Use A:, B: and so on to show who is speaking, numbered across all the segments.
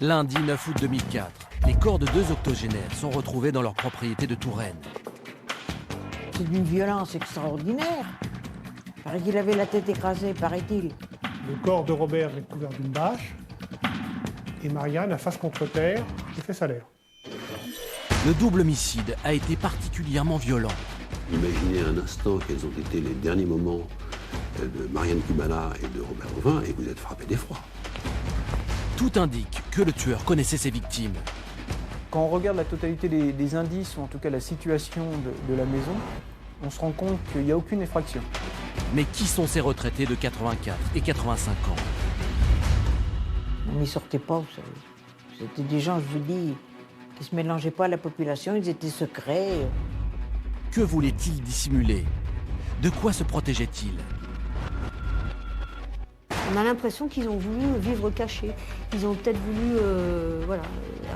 A: Lundi 9 août 2004, les corps de 2 octogénaires sont retrouvés dans leur propriété de Touraine.
B: C'est d'une violence extraordinaire. Il paraît qu'il avait la tête écrasée, paraît-il.
C: Le corps de Robert est couvert d'une bâche et Marianne, à face contre terre, qui fait salaire.
A: Le double homicide a été particulièrement violent.
D: Imaginez un instant quels ont été les derniers moments de Marianne Kubala et de Robert Rouvain et vous êtes frappé d'effroi.
A: Tout indique que le tueur connaissait ses victimes.
E: Quand on regarde la totalité des indices, ou en tout cas la situation de la maison, on se rend compte qu'il n'y a aucune effraction.
A: Mais qui sont ces retraités de 84 et 85 ans?
B: Mais ils ne sortaient pas, vous savez. C'était des gens, je vous dis, qui ne se mélangeaient pas à la population, ils étaient secrets.
A: Que voulaient-ils dissimuler? De quoi se protégeaient-ils?
F: On a l'impression qu'ils ont voulu vivre cachés. Ils ont peut-être voulu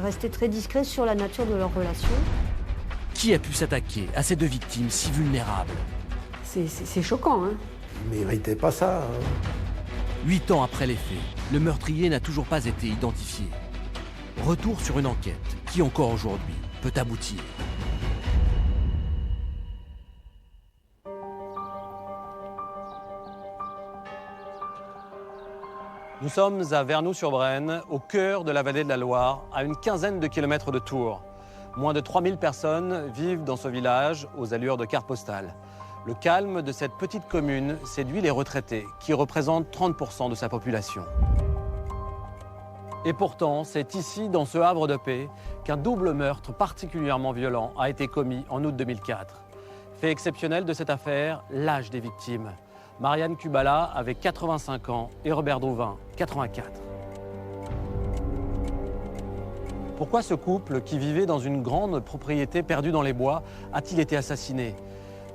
F: rester très discrets sur la nature de leur relation.
A: Qui a pu s'attaquer à ces 2 victimes si vulnérables?
F: C'est choquant, hein.
G: Ils ne méritaient pas ça.
A: 8 ans après les faits, le meurtrier n'a toujours pas été identifié. Retour sur une enquête qui, encore aujourd'hui, peut aboutir.
H: Nous sommes à Vernoux-sur-Brenne, au cœur de la vallée de la Loire, à une quinzaine de kilomètres de Tours. Moins de 3000 personnes vivent dans ce village aux allures de carte postale. Le calme de cette petite commune séduit les retraités, qui représentent 30% de sa population. Et pourtant, c'est ici, dans ce havre de paix, qu'un double meurtre particulièrement violent a été commis en août 2004. Fait exceptionnel de cette affaire, l'âge des victimes. Marianne Kubala avait 85 ans et Robert Rouvain, 84. Pourquoi ce couple, qui vivait dans une grande propriété perdue dans les bois, a-t-il été assassiné?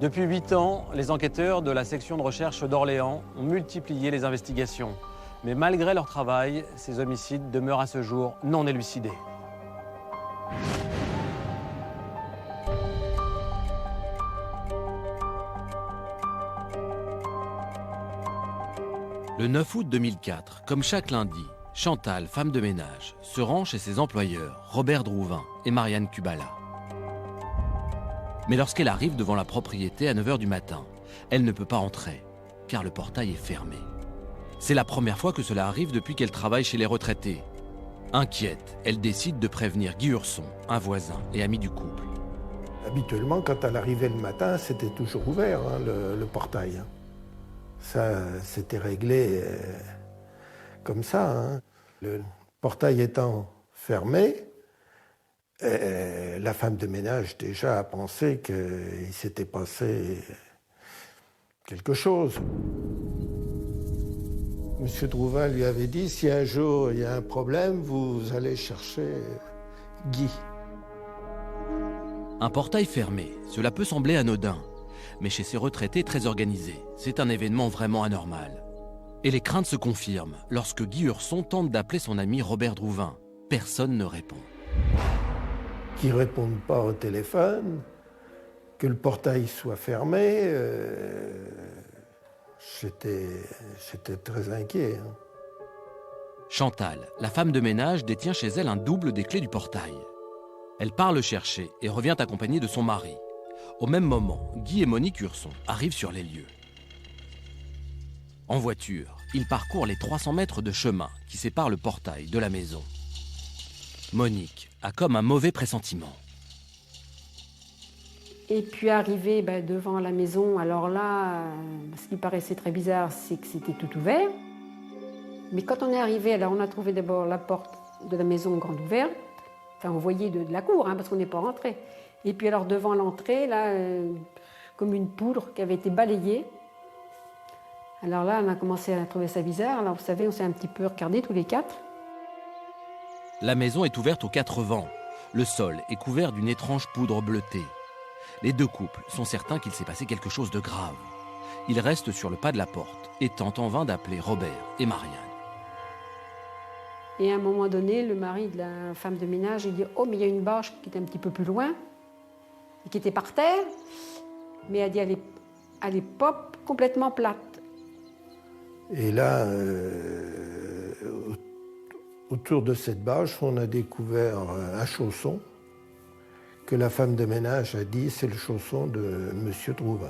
H: Depuis 8 ans, les enquêteurs de la section de recherche d'Orléans ont multiplié les investigations. Mais malgré leur travail, ces homicides demeurent à ce jour non élucidés.
A: Le 9 août 2004, comme chaque lundi, Chantal, femme de ménage, se rend chez ses employeurs, Robert Rouvain et Marianne Kubala. Mais lorsqu'elle arrive devant la propriété à 9 h du matin, elle ne peut pas entrer, car le portail est fermé. C'est la première fois que cela arrive depuis qu'elle travaille chez les retraités. Inquiète, elle décide de prévenir Guy Urson, un voisin et ami du couple.
G: Habituellement, quand elle arrivait le matin, c'était toujours ouvert, hein, le portail. Ça, c'était réglé comme ça. Hein. Le portail étant fermé, la femme de ménage déjà a pensé qu'il s'était passé quelque chose. Monsieur Rouvain lui avait dit, si un jour il y a un problème, vous allez chercher Guy.
A: Un portail fermé, cela peut sembler anodin, mais chez ces retraités très organisés, c'est un événement vraiment anormal. Et les craintes se confirment lorsque Guy Urson tente d'appeler son ami Robert Rouvain. Personne ne répond.
G: Qu'ils ne répondent pas au téléphone, que le portail soit fermé, j'étais très inquiet. Hein.
A: Chantal, la femme de ménage, détient chez elle un double des clés du portail. Elle part le chercher et revient accompagnée de son mari. Au même moment, Guy et Monique Urson arrivent sur les lieux. En voiture, ils parcourent les 300 mètres de chemin qui séparent le portail de la maison. Monique a comme un mauvais pressentiment.
F: Et puis arrivé devant la maison, alors là, ce qui paraissait très bizarre, c'est que c'était tout ouvert. Mais quand on est arrivé, alors on a trouvé d'abord la porte de la maison grande ouverte. Enfin, on voyait de la cour, hein, parce qu'on n'est pas rentré. Et puis alors devant l'entrée, là, comme une poudre qui avait été balayée. Alors là, on a commencé à trouver ça bizarre. Alors vous savez, on s'est un petit peu regardés tous les quatre.
A: La maison est ouverte aux 4 vents. Le sol est couvert d'une étrange poudre bleutée. Les 2 couples sont certains qu'il s'est passé quelque chose de grave. Ils restent sur le pas de la porte et tentent en vain d'appeler Robert et Marianne.
F: Et à un moment donné, le mari de la femme de ménage, il dit « Oh, mais il y a une bâche qui était un petit peu plus loin, et qui était par terre, mais elle dit elle est pas complètement plate. »
G: Et là, Autour de cette bâche, on a découvert un chausson que la femme de ménage a dit c'est le chausson de M. Drouvin.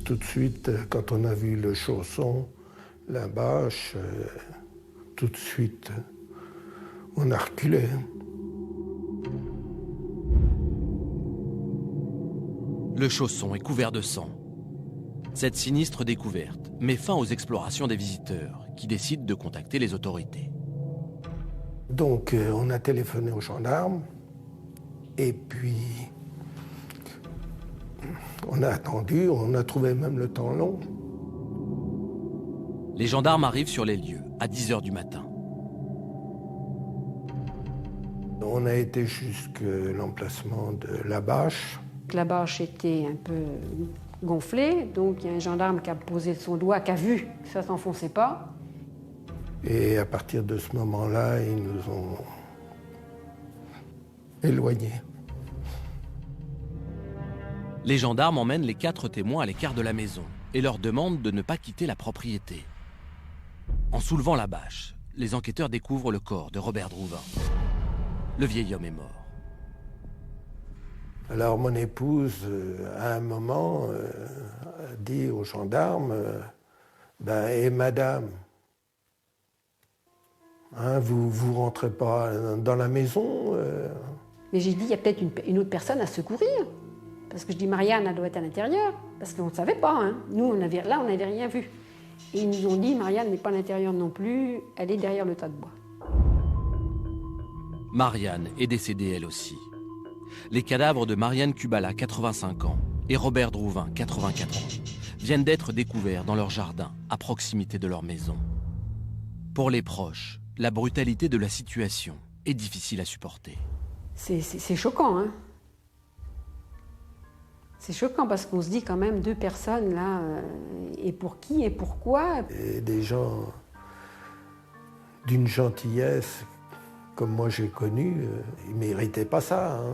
G: Tout de suite, quand on a vu le chausson, la bâche, tout de suite, on a reculé.
A: Le chausson est couvert de sang. Cette sinistre découverte met fin aux explorations des visiteurs qui décident de contacter les autorités.
G: Donc on a téléphoné aux gendarmes et puis on a attendu, on a trouvé même le temps long.
A: Les gendarmes arrivent sur les lieux à 10 h du matin.
G: On a été jusqu'à l'emplacement de la bâche.
F: La bâche était un peu gonflée, donc il y a un gendarme qui a posé son doigt, qui a vu que ça ne s'enfonçait pas.
G: Et à partir de ce moment-là, ils nous ont éloignés.
A: Les gendarmes emmènent les 4 témoins à l'écart de la maison et leur demandent de ne pas quitter la propriété. En soulevant la bâche, les enquêteurs découvrent le corps de Robert Drouvin. Le vieil homme est mort.
G: Alors mon épouse, à un moment, a dit aux gendarmes, et madame, hein, vous rentrez pas dans la maison
F: Mais j'ai dit, il y a peut-être une autre personne à secourir. Parce que je dis, Marianne, elle doit être à l'intérieur. Parce qu'on ne savait pas. Hein. Nous, on n'avait rien vu. Et ils nous ont dit, Marianne n'est pas à l'intérieur non plus, elle est derrière le tas de bois.
A: Marianne est décédée elle aussi. Les cadavres de Marianne Kubala, 85 ans, et Robert Drouvin, 84 ans, viennent d'être découverts dans leur jardin, à proximité de leur maison. Pour les proches, la brutalité de la situation est difficile à supporter.
F: C'est choquant, hein. C'est choquant parce qu'on se dit quand même 2 personnes là, et pour qui et pourquoi.
G: Et des gens d'une gentillesse comme moi j'ai connu, ils ne méritaient pas ça. Hein.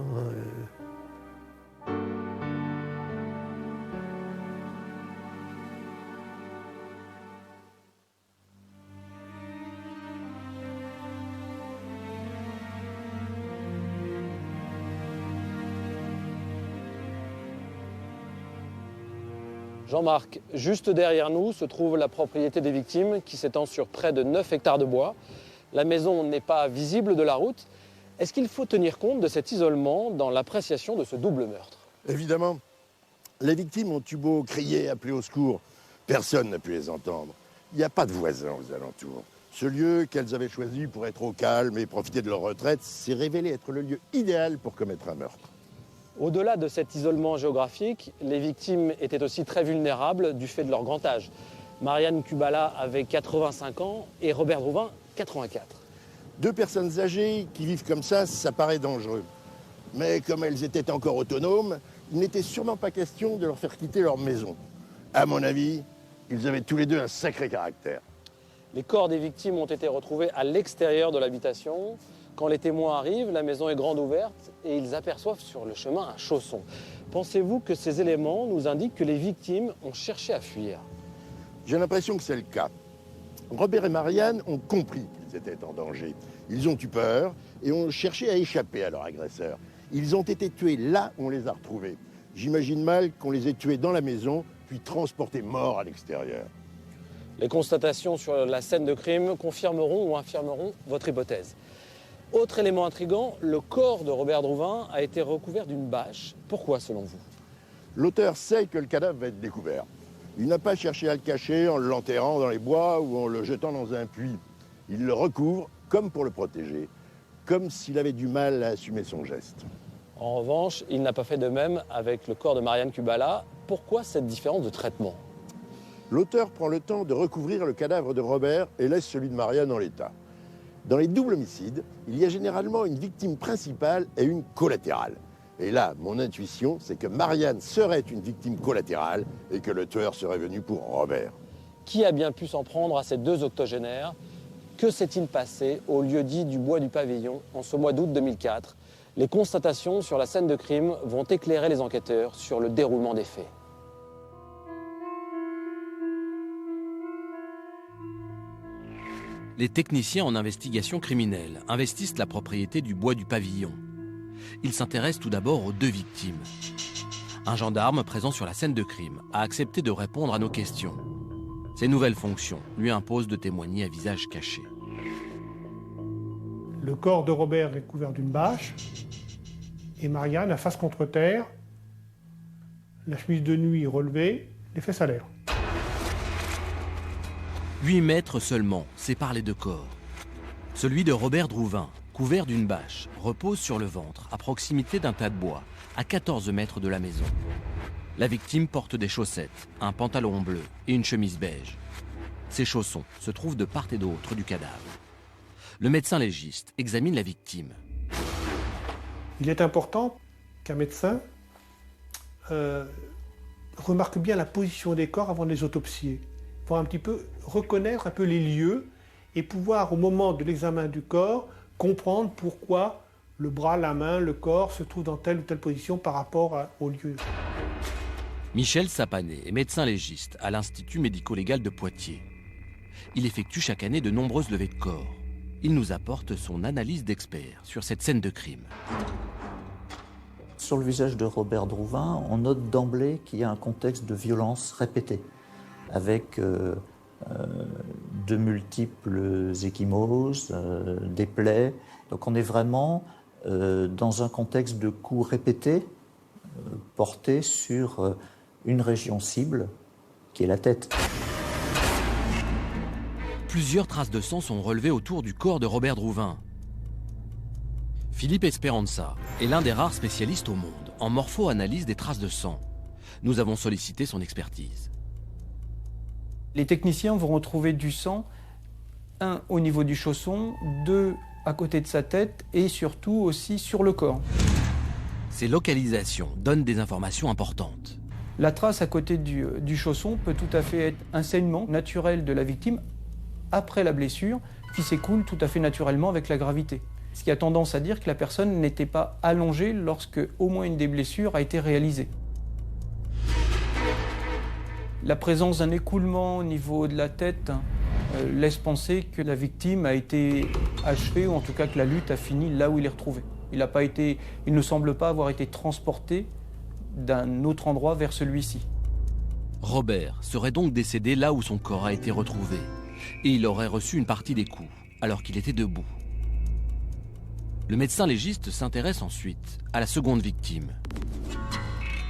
H: Jean-Marc, juste derrière nous se trouve la propriété des victimes qui s'étend sur près de 9 hectares de bois. La maison n'est pas visible de la route. Est-ce qu'il faut tenir compte de cet isolement dans l'appréciation de ce double meurtre?
I: Évidemment. Les victimes ont eu beau crier, appeler au secours. Personne n'a pu les entendre. Il n'y a pas de voisins aux alentours. Ce lieu qu'elles avaient choisi pour être au calme et profiter de leur retraite s'est révélé être le lieu idéal pour commettre un meurtre.
H: Au-delà de cet isolement géographique, les victimes étaient aussi très vulnérables du fait de leur grand âge. Marianne Kubala avait 85 ans et Robert Drouvin, 84.
I: 2 personnes âgées qui vivent comme ça paraît dangereux. Mais comme elles étaient encore autonomes, il n'était sûrement pas question de leur faire quitter leur maison. À mon avis, ils avaient tous les 2 un sacré caractère.
H: Les corps des victimes ont été retrouvés à l'extérieur de l'habitation. Quand les témoins arrivent, la maison est grande ouverte et ils aperçoivent sur le chemin un chausson. Pensez-vous que ces éléments nous indiquent que les victimes ont cherché à fuir?
I: J'ai l'impression que c'est le cas. Robert et Marianne ont compris qu'ils étaient en danger. Ils ont eu peur et ont cherché à échapper à leur agresseur. Ils ont été tués là où on les a retrouvés. J'imagine mal qu'on les ait tués dans la maison, puis transportés morts à l'extérieur.
H: Les constatations sur la scène de crime confirmeront ou infirmeront votre hypothèse. Autre élément intriguant, le corps de Robert Drouvin a été recouvert d'une bâche. Pourquoi, selon vous?
I: L'auteur sait que le cadavre va être découvert. Il n'a pas cherché à le cacher en l'enterrant dans les bois ou en le jetant dans un puits. Il le recouvre comme pour le protéger, comme s'il avait du mal à assumer son geste.
H: En revanche, il n'a pas fait de même avec le corps de Marianne Kubala. Pourquoi cette différence de traitement?
I: L'auteur prend le temps de recouvrir le cadavre de Robert et laisse celui de Marianne en l'état. Dans les doubles homicides, il y a généralement une victime principale et une collatérale. Et là, mon intuition, c'est que Marianne serait une victime collatérale et que le tueur serait venu pour Robert.
H: Qui a bien pu s'en prendre à ces 2 octogénaires? Que s'est-il passé au lieu-dit du Bois du Pavillon en ce mois d'août 2004? Les constatations sur la scène de crime vont éclairer les enquêteurs sur le déroulement des faits.
A: Les techniciens en investigation criminelle investissent la propriété du bois du Pavillon. Ils s'intéressent tout d'abord aux 2 victimes. Un gendarme présent sur la scène de crime a accepté de répondre à nos questions. Ses nouvelles fonctions lui imposent de témoigner à visage caché.
C: Le corps de Robert est couvert d'une bâche et Marianne, à face contre terre, la chemise de nuit relevée, les fesses à l'air.
A: 8 mètres seulement séparent les 2 corps. Celui de Robert Drouvin, couvert d'une bâche, repose sur le ventre, à proximité d'un tas de bois, à 14 mètres de la maison. La victime porte des chaussettes, un pantalon bleu et une chemise beige. Ses chaussons se trouvent de part et d'autre du cadavre. Le médecin légiste examine la victime.
C: Il est important qu'un médecin remarque bien la position des corps avant de les autopsier, pour un petit peu reconnaître un peu les lieux et pouvoir, au moment de l'examen du corps, comprendre pourquoi le bras, la main, le corps se trouvent dans telle ou telle position par rapport au lieu.
A: Michel Sapanet est médecin légiste à l'Institut médico-légal de Poitiers. Il effectue chaque année de nombreuses levées de corps. Il nous apporte son analyse d'expert sur cette scène de crime.
J: Sur le visage de Robert Drouvin, on note d'emblée qu'il y a un contexte de violence répétée, avec de multiples ecchymoses, des plaies. Donc on est vraiment dans un contexte de coups répétés portés sur une région cible, qui est la tête.
A: Plusieurs traces de sang sont relevées autour du corps de Robert Drouvin. Philippe Esperanza est l'un des rares spécialistes au monde en morpho-analyse des traces de sang. Nous avons sollicité son expertise.
E: Les techniciens vont retrouver du sang, 1 au niveau du chausson, 2 à côté de sa tête et surtout aussi sur le corps.
A: Ces localisations donnent des informations importantes.
E: La trace à côté du chausson peut tout à fait être un saignement naturel de la victime après la blessure qui s'écoule tout à fait naturellement avec la gravité. Ce qui a tendance à dire que la personne n'était pas allongée lorsque au moins une des blessures a été réalisée. La présence d'un écoulement au niveau de la tête laisse penser que la victime a été achevée, ou en tout cas que la lutte a fini là où il est retrouvé. Il ne semble pas avoir été transporté d'un autre endroit vers celui-ci.
A: Robert serait donc décédé là où son corps a été retrouvé, et il aurait reçu une partie des coups, alors qu'il était debout. Le médecin légiste s'intéresse ensuite à la seconde victime.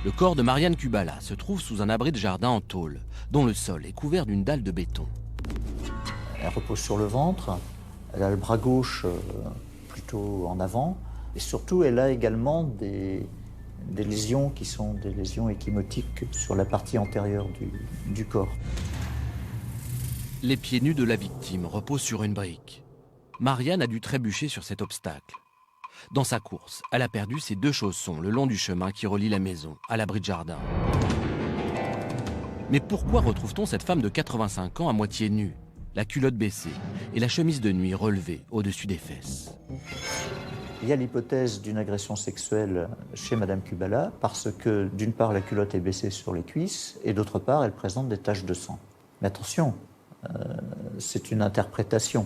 A: Le corps de Marianne Kubala se trouve sous un abri de jardin en tôle, dont le sol est couvert d'une dalle de béton.
J: Elle repose sur le ventre, elle a le bras gauche plutôt en avant, et surtout elle a également des lésions qui sont des lésions ecchymotiques sur la partie antérieure du corps.
A: Les pieds nus de la victime reposent sur une brique. Marianne a dû trébucher sur cet obstacle. Dans sa course, elle a perdu ses 2 chaussons le long du chemin qui relie la maison à l'abri de jardin. Mais pourquoi retrouve-t-on cette femme de 85 ans à moitié nue, la culotte baissée et la chemise de nuit relevée au-dessus des fesses?
J: Il y a l'hypothèse d'une agression sexuelle chez Madame Kubala parce que, d'une part, la culotte est baissée sur les cuisses et d'autre part, elle présente des taches de sang. Mais attention, c'est une interprétation.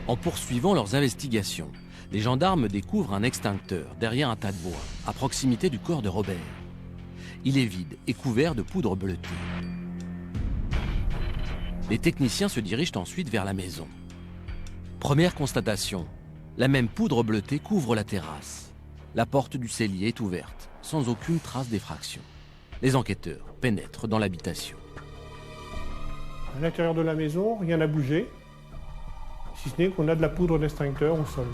A: En poursuivant leurs investigations, les gendarmes découvrent un extincteur derrière un tas de bois, à proximité du corps de Robert. Il est vide et couvert de poudre bleutée. Les techniciens se dirigent ensuite vers la maison. Première constatation, la même poudre bleutée couvre la terrasse. La porte du cellier est ouverte, sans aucune trace d'effraction. Les enquêteurs pénètrent dans l'habitation.
C: À l'intérieur de la maison, rien n'a bougé, si ce n'est qu'on a de la poudre d'extincteur au sol.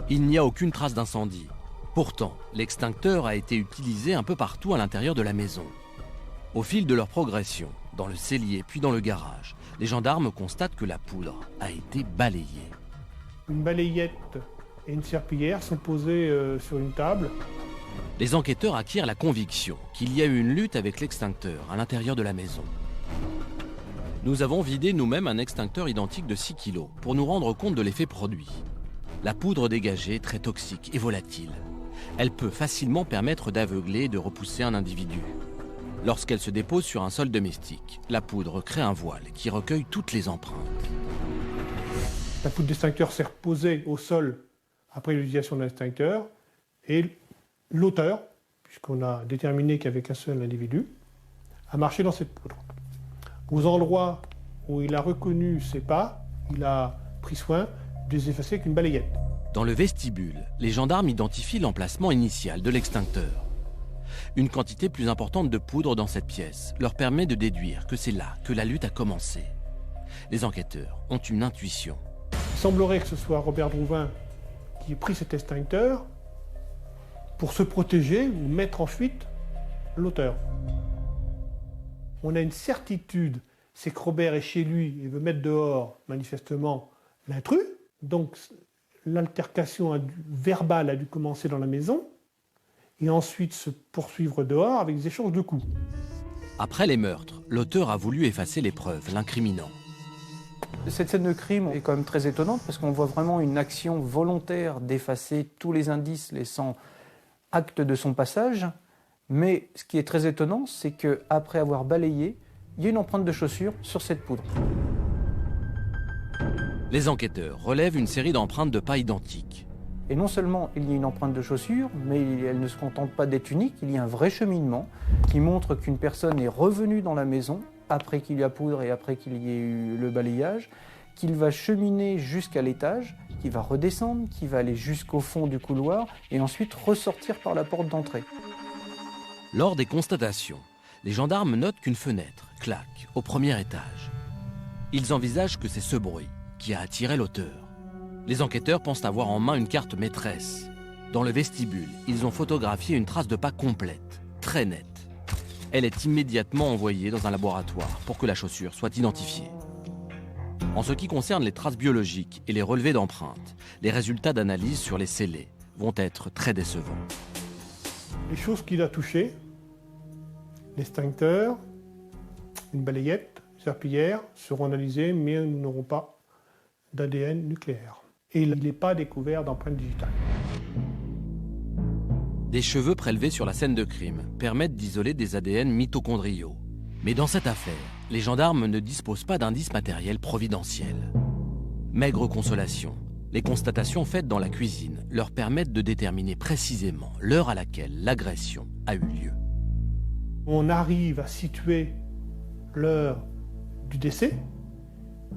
A: Il n'y a aucune trace d'incendie. Pourtant, l'extincteur a été utilisé un peu partout à l'intérieur de la maison. Au fil de leur progression, dans le cellier puis dans le garage, les gendarmes constatent que la poudre a été balayée.
C: Une balayette et une serpillière sont posées sur une table.
A: Les enquêteurs acquièrent la conviction qu'il y a eu une lutte avec l'extincteur à l'intérieur de la maison. Nous avons vidé nous-mêmes un extincteur identique de 6 kg pour nous rendre compte de l'effet produit. La poudre dégagée est très toxique et volatile. Elle peut facilement permettre d'aveugler et de repousser un individu. Lorsqu'elle se dépose sur un sol domestique, la poudre crée un voile qui recueille toutes les empreintes.
C: La poudre d'extincteur s'est reposée au sol après l'utilisation de l'extincteur et l'auteur, puisqu'on a déterminé qu'il n'y avait qu'un seul individu, a marché dans cette poudre. Aux endroits où il a reconnu ses pas, il a pris soin de les effacer avec une balayette.
A: Dans le vestibule, les gendarmes identifient l'emplacement initial de l'extincteur. Une quantité plus importante de poudre dans cette pièce leur permet de déduire que c'est là que la lutte a commencé. Les enquêteurs ont une intuition.
C: Il semblerait que ce soit Robert Drouvin qui ait pris cet extincteur pour se protéger ou mettre en fuite l'auteur. On a une certitude, c'est que Robert est chez lui et veut mettre dehors manifestement l'intrus. Donc l'altercation verbale a dû commencer dans la maison et ensuite se poursuivre dehors avec des échanges de coups.
A: Après les meurtres, l'auteur a voulu effacer les preuves l'incriminant.
E: Cette scène de crime est quand même très étonnante parce qu'on voit vraiment une action volontaire d'effacer tous les indices laissant acte de son passage. Mais ce qui est très étonnant, c'est qu'après avoir balayé, il y a une empreinte de chaussure sur cette poudre.
A: Les enquêteurs relèvent une série d'empreintes de pas identiques.
E: Et non seulement il y a une empreinte de chaussure, mais elle ne se contente pas d'être unique, il y a un vrai cheminement qui montre qu'une personne est revenue dans la maison après qu'il y a poudre et après qu'il y ait eu le balayage, qu'il va cheminer jusqu'à l'étage, qu'il va redescendre, qu'il va aller jusqu'au fond du couloir et ensuite ressortir par la porte d'entrée.
A: Lors des constatations, les gendarmes notent qu'une fenêtre claque au premier étage. Ils envisagent que c'est ce bruit qui a attiré l'auteur. Les enquêteurs pensent avoir en main une carte maîtresse. Dans le vestibule, ils ont photographié une trace de pas complète, très nette. Elle est immédiatement envoyée dans un laboratoire pour que la chaussure soit identifiée. En ce qui concerne les traces biologiques et les relevés d'empreintes, les résultats d'analyse sur les scellés vont être très décevants.
C: Les choses qu'il a touchées, l'extincteur, une balayette, une serpillière, seront analysées, mais nous n'aurons pas d'ADN nucléaire. Et il n'est pas découvert d'empreinte digitale.
A: Des cheveux prélevés sur la scène de crime permettent d'isoler des ADN mitochondriaux. Mais dans cette affaire, les gendarmes ne disposent pas d'indices matériels providentiels. Maigre consolation, les constatations faites dans la cuisine leur permettent de déterminer précisément l'heure à laquelle l'agression a eu lieu.
C: On arrive à situer l'heure du décès,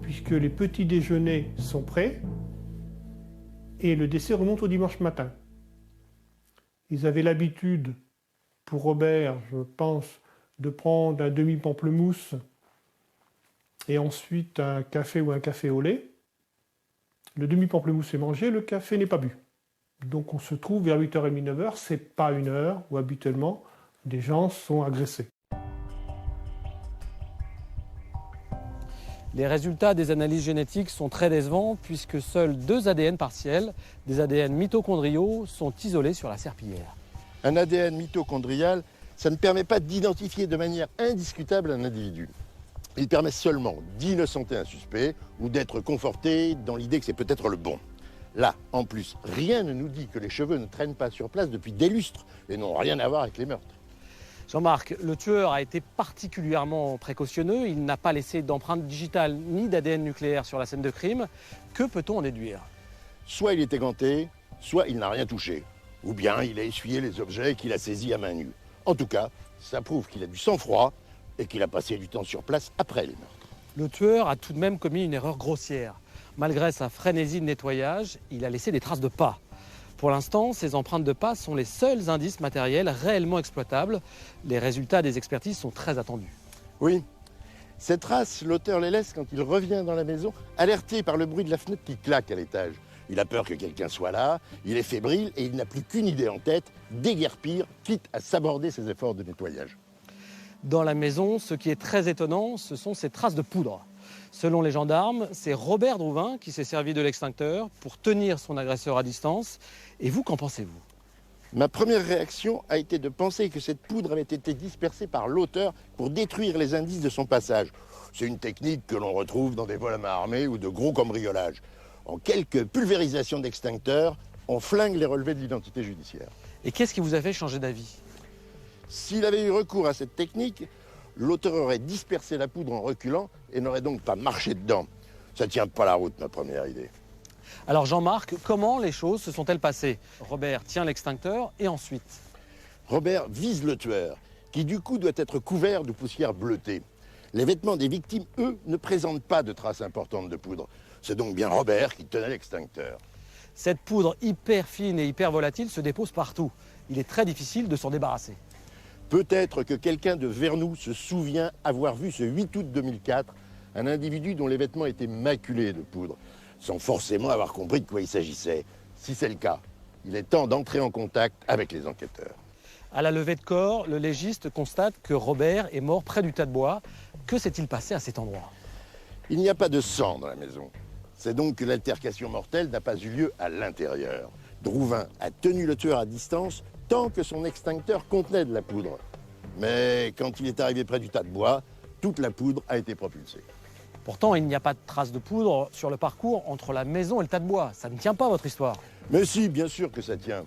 C: puisque les petits déjeuners sont prêts, et le décès remonte au dimanche matin. Ils avaient l'habitude, pour Robert, je pense, de prendre un demi-pamplemousse et ensuite un café ou un café au lait. Le demi-pamplemousse est mangé, le café n'est pas bu. Donc on se trouve vers 8h30, 9h, c'est pas une heure où habituellement des gens sont agressés.
H: Les résultats des analyses génétiques sont très décevants puisque seuls 2 ADN partiels, des ADN mitochondriaux, sont isolés sur la serpillière.
I: Un ADN mitochondrial, ça ne permet pas d'identifier de manière indiscutable un individu. Il permet seulement d'innocenter un suspect ou d'être conforté dans l'idée que c'est peut-être le bon. Là, en plus, rien ne nous dit que les cheveux ne traînent pas sur place depuis des lustres et n'ont rien à voir avec les meurtres.
H: Jean-Marc, le tueur a été particulièrement précautionneux. Il n'a pas laissé d'empreinte digitale ni d'ADN nucléaire sur la scène de crime. Que peut-on en déduire?
I: Soit il était ganté, soit il n'a rien touché. Ou bien il a essuyé les objets qu'il a saisis à main nue. En tout cas, ça prouve qu'il a du sang-froid et qu'il a passé du temps sur place après les meurtres.
H: Le tueur a tout de même commis une erreur grossière. Malgré sa frénésie de nettoyage, il a laissé des traces de pas. Pour l'instant, ces empreintes de pas sont les seuls indices matériels réellement exploitables. Les résultats des expertises sont très attendus.
I: Oui. Ces traces, l'auteur les laisse quand il revient dans la maison, alerté par le bruit de la fenêtre qui claque à l'étage. Il a peur que quelqu'un soit là, il est fébrile et il n'a plus qu'une idée en tête, déguerpir, quitte à s'aborder ses efforts de nettoyage.
H: Dans la maison, ce qui est très étonnant, ce sont ces traces de poudre. Selon les gendarmes, c'est Robert Drouvin qui s'est servi de l'extincteur pour tenir son agresseur à distance. Et vous, qu'en pensez-vous?
I: Ma première réaction a été de penser que cette poudre avait été dispersée par l'auteur pour détruire les indices de son passage. C'est une technique que l'on retrouve dans des vols à main armée ou de gros cambriolages. En quelques pulvérisations d'extincteurs, on flingue les relevés de l'identité judiciaire.
H: Et qu'est-ce qui vous a fait changer d'avis?
I: S'il avait eu recours à cette technique, l'auteur aurait dispersé la poudre en reculant et n'aurait donc pas marché dedans. Ça tient pas la route, ma première idée.
H: Alors Jean-Marc, comment les choses se sont-elles passées? Robert tient l'extincteur et ensuite?
I: Robert vise le tueur, qui du coup doit être couvert de poussière bleutée. Les vêtements des victimes, eux, ne présentent pas de traces importantes de poudre. C'est donc bien Robert qui tenait l'extincteur.
H: Cette poudre hyper fine et hyper volatile se dépose partout. Il est très difficile de s'en débarrasser.
I: Peut-être que quelqu'un de Vernoux se souvient avoir vu ce 8 août 2004 un individu dont les vêtements étaient maculés de poudre, sans forcément avoir compris de quoi il s'agissait. Si c'est le cas, il est temps d'entrer en contact avec les enquêteurs.
H: À la levée de corps, le légiste constate que Robert est mort près du tas de bois. Que s'est-il passé à cet endroit?
I: Il n'y a pas de sang dans la maison. C'est donc que l'altercation mortelle n'a pas eu lieu à l'intérieur. Drouvin a tenu le tueur à distance tant que son extincteur contenait de la poudre. Mais quand il est arrivé près du tas de bois, toute la poudre a été propulsée.
H: Pourtant, il n'y a pas de traces de poudre sur le parcours entre la maison et le tas de bois. Ça ne tient pas, votre histoire.
I: Mais si, bien sûr que ça tient.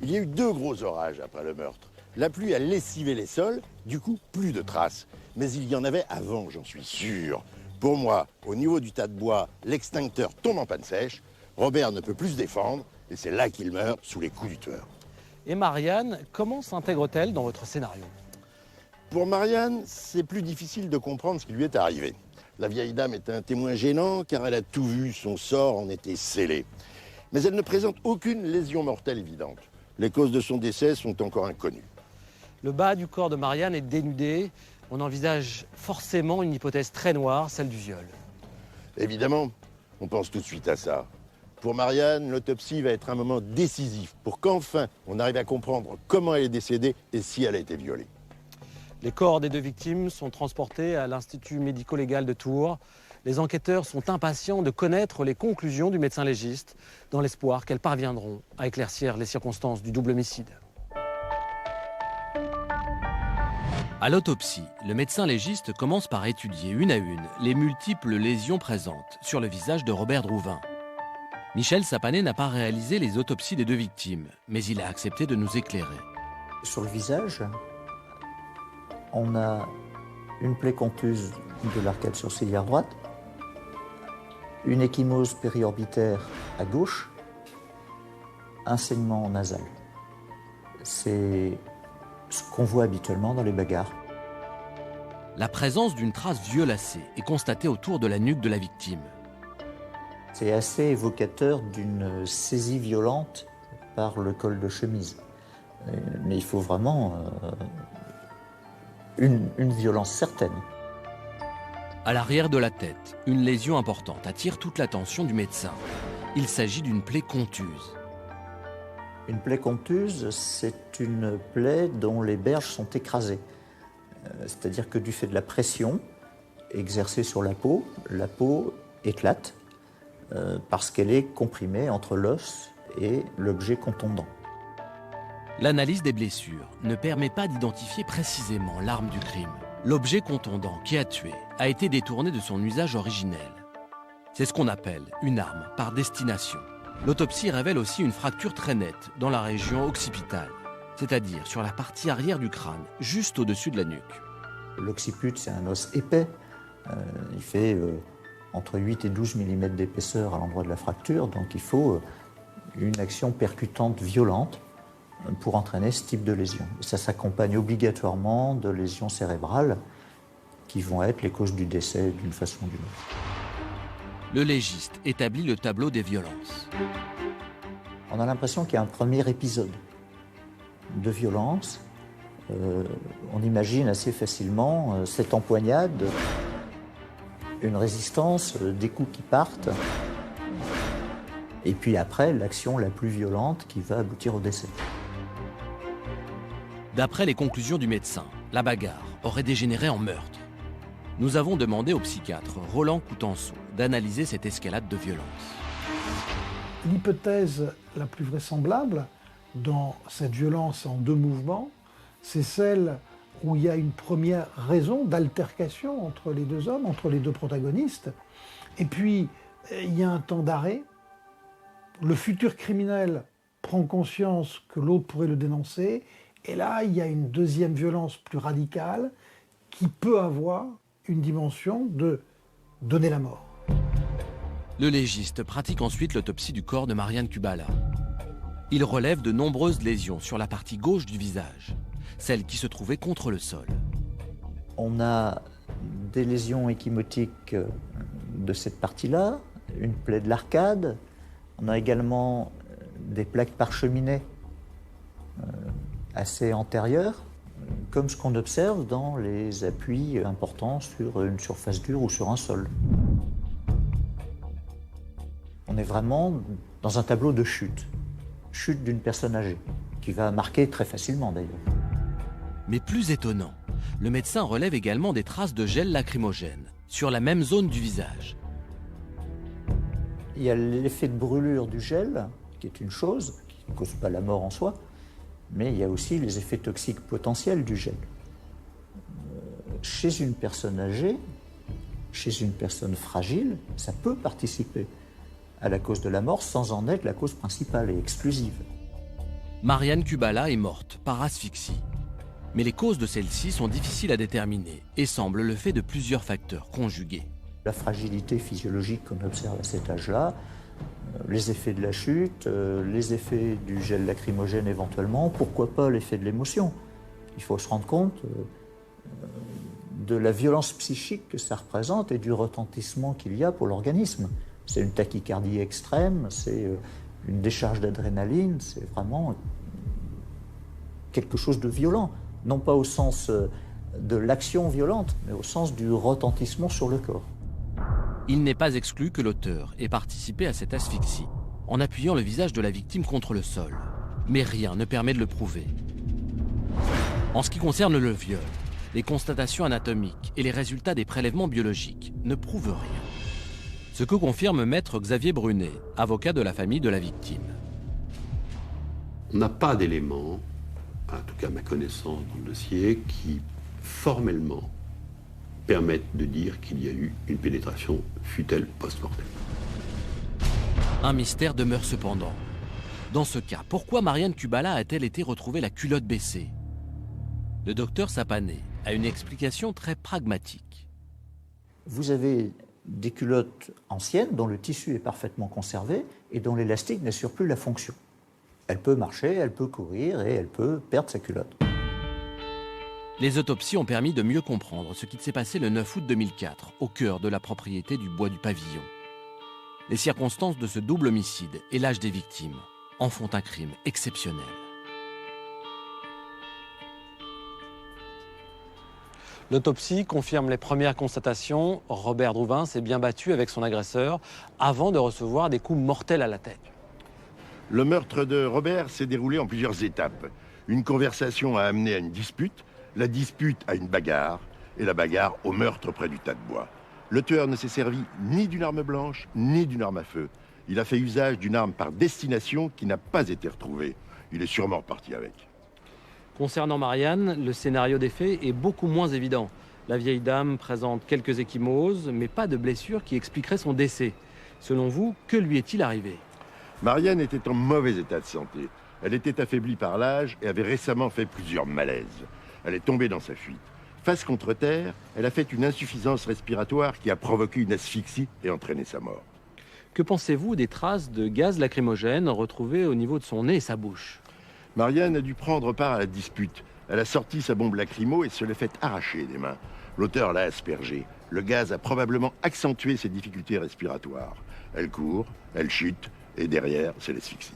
I: Il y a eu 2 gros orages après le meurtre. La pluie a lessivé les sols, du coup, plus de traces. Mais il y en avait avant, j'en suis sûr. Pour moi, au niveau du tas de bois, l'extincteur tombe en panne sèche, Robert ne peut plus se défendre, et c'est là qu'il meurt sous les coups du tueur.
H: Et Marianne, comment s'intègre-t-elle dans votre scénario?
I: Pour Marianne, c'est plus difficile de comprendre ce qui lui est arrivé. La vieille dame est un témoin gênant car elle a tout vu, son sort en était scellé. Mais elle ne présente aucune lésion mortelle évidente. Les causes de son décès sont encore inconnues.
H: Le bas du corps de Marianne est dénudé. On envisage forcément une hypothèse très noire, celle du viol.
I: Évidemment, on pense tout de suite à ça. Pour Marianne, l'autopsie va être un moment décisif pour qu'enfin on arrive à comprendre comment elle est décédée et si elle a été violée.
H: Les corps des 2 victimes sont transportés à l'Institut médico-légal de Tours. Les enquêteurs sont impatients de connaître les conclusions du médecin légiste, dans l'espoir qu'elles parviendront à éclaircir les circonstances du double homicide.
A: À l'autopsie, le médecin légiste commence par étudier une à une les multiples lésions présentes sur le visage de Robert Drouvin. Michel Sapanet n'a pas réalisé les autopsies des 2 victimes, mais il a accepté de nous éclairer.
J: Sur le visage, on a une plaie contuse de l'arcade sourcilière droite, une ecchymose périorbitaire à gauche, un saignement nasal. C'est ce qu'on voit habituellement dans les bagarres.
A: La présence d'une trace violacée est constatée autour de la nuque de la victime.
J: C'est assez évocateur d'une saisie violente par le col de chemise. Mais il faut vraiment une violence certaine.
A: À l'arrière de la tête, une lésion importante attire toute l'attention du médecin. Il s'agit d'une plaie contuse.
J: Une plaie contuse, c'est une plaie dont les berges sont écrasées. C'est-à-dire que du fait de la pression exercée sur la peau éclate parce qu'elle est comprimée entre l'os et l'objet contondant.
A: L'analyse des blessures ne permet pas d'identifier précisément l'arme du crime. L'objet contondant qui a tué a été détourné de son usage originel. C'est ce qu'on appelle une arme par destination. L'autopsie révèle aussi une fracture très nette dans la région occipitale, c'est-à-dire sur la partie arrière du crâne, juste au-dessus de la nuque.
J: L'occiput, c'est un os épais. Il fait entre 8 et 12 mm d'épaisseur à l'endroit de la fracture, donc il faut une action percutante violente pour entraîner ce type de lésion. Ça s'accompagne obligatoirement de lésions cérébrales qui vont être les causes du décès d'une façon ou d'une autre.
A: Le légiste établit le tableau des violences.
J: On a l'impression qu'il y a un premier épisode de violence. On imagine assez facilement cette empoignade, une résistance, des coups qui partent, et puis après, l'action la plus violente qui va aboutir au décès.
A: D'après les conclusions du médecin, la bagarre aurait dégénéré en meurtre. Nous avons demandé au psychiatre Roland Coutenceau d'analyser cette escalade de violence.
K: L'hypothèse la plus vraisemblable dans cette violence en 2 mouvements, c'est celle où il y a une première raison d'altercation entre les 2 hommes, entre les 2 protagonistes, et puis il y a un temps d'arrêt. Le futur criminel prend conscience que l'autre pourrait le dénoncer, Et là, il y a une deuxième violence plus radicale qui peut avoir une dimension de donner la mort.
A: Le légiste pratique ensuite l'autopsie du corps de Marianne Kubala. Il relève de nombreuses lésions sur la partie gauche du visage, celle qui se trouvait contre le sol.
J: On a des lésions échymotiques de cette partie-là, une plaie de l'arcade. On a également des plaques parcheminées assez antérieures, comme ce qu'on observe dans les appuis importants sur une surface dure ou sur un sol. On est vraiment dans un tableau de chute d'une personne âgée, qui va marquer très facilement d'ailleurs.
A: Mais plus étonnant, le médecin relève également des traces de gel lacrymogène sur la même zone du visage.
J: Il y a l'effet de brûlure du gel, qui est une chose, qui ne cause pas la mort en soi, mais il y a aussi les effets toxiques potentiels du gel. Chez une personne âgée, chez une personne fragile, ça peut participer à la cause de la mort sans en être la cause principale et exclusive.
A: Marianne Kubala est morte par asphyxie. Mais les causes de celle-ci sont difficiles à déterminer et semblent le fait de plusieurs facteurs conjugués.
J: La fragilité physiologique qu'on observe à cet âge-là, les effets de la chute, les effets du gel lacrymogène éventuellement, pourquoi pas l'effet de l'émotion. Il faut se rendre compte de la violence psychique que ça représente et du retentissement qu'il y a pour l'organisme. C'est une tachycardie extrême, c'est une décharge d'adrénaline, c'est vraiment quelque chose de violent. Non pas au sens de l'action violente, mais au sens du retentissement sur le corps.
A: Il n'est pas exclu que l'auteur ait participé à cette asphyxie, en appuyant le visage de la victime contre le sol. Mais rien ne permet de le prouver. En ce qui concerne le viol, les constatations anatomiques et les résultats des prélèvements biologiques ne prouvent rien. Ce que confirme maître Xavier Brunet, avocat de la famille de la victime.
D: On n'a pas d'éléments, en tout cas à ma connaissance dans le dossier, qui formellement permettent de dire qu'il y a eu une pénétration, fût-elle post-mortem.
A: Un mystère demeure cependant. Dans ce cas, pourquoi Marianne Kubala a-t-elle été retrouvée la culotte baissée? Le docteur Sapané a une explication très pragmatique.
J: Vous avez des culottes anciennes dont le tissu est parfaitement conservé et dont l'élastique n'assure plus la fonction. Elle peut marcher, elle peut courir et elle peut perdre sa culotte.
A: Les autopsies ont permis de mieux comprendre ce qui s'est passé le 9 août 2004, au cœur de la propriété du Bois du Pavillon. Les circonstances de ce double homicide et l'âge des victimes en font un crime exceptionnel.
H: L'autopsie confirme les premières constatations. Robert Drouvin s'est bien battu avec son agresseur avant de recevoir des coups mortels à la tête.
I: Le meurtre de Robert s'est déroulé en plusieurs étapes. Une conversation a amené à une dispute, la dispute à une bagarre, et la bagarre au meurtre près du tas de bois. Le tueur ne s'est servi ni d'une arme blanche, ni d'une arme à feu. Il a fait usage d'une arme par destination qui n'a pas été retrouvée. Il est sûrement reparti avec.
H: Concernant Marianne, le scénario des faits est beaucoup moins évident. La vieille dame présente quelques ecchymoses, mais pas de blessures qui expliqueraient son décès. Selon vous, que lui est-il arrivé?
I: Marianne était en mauvais état de santé. Elle était affaiblie par l'âge et avait récemment fait plusieurs malaises. Elle est tombée dans sa fuite. Face contre terre, elle a fait une insuffisance respiratoire qui a provoqué une asphyxie et entraîné sa mort.
H: Que pensez-vous des traces de gaz lacrymogène retrouvées au niveau de son nez et sa bouche?
I: Marianne a dû prendre part à la dispute. Elle a sorti sa bombe lacrymo et se l'est fait arracher des mains. L'auteur l'a aspergée. Le gaz a probablement accentué ses difficultés respiratoires. Elle court, elle chute, et derrière, c'est l'asphyxie.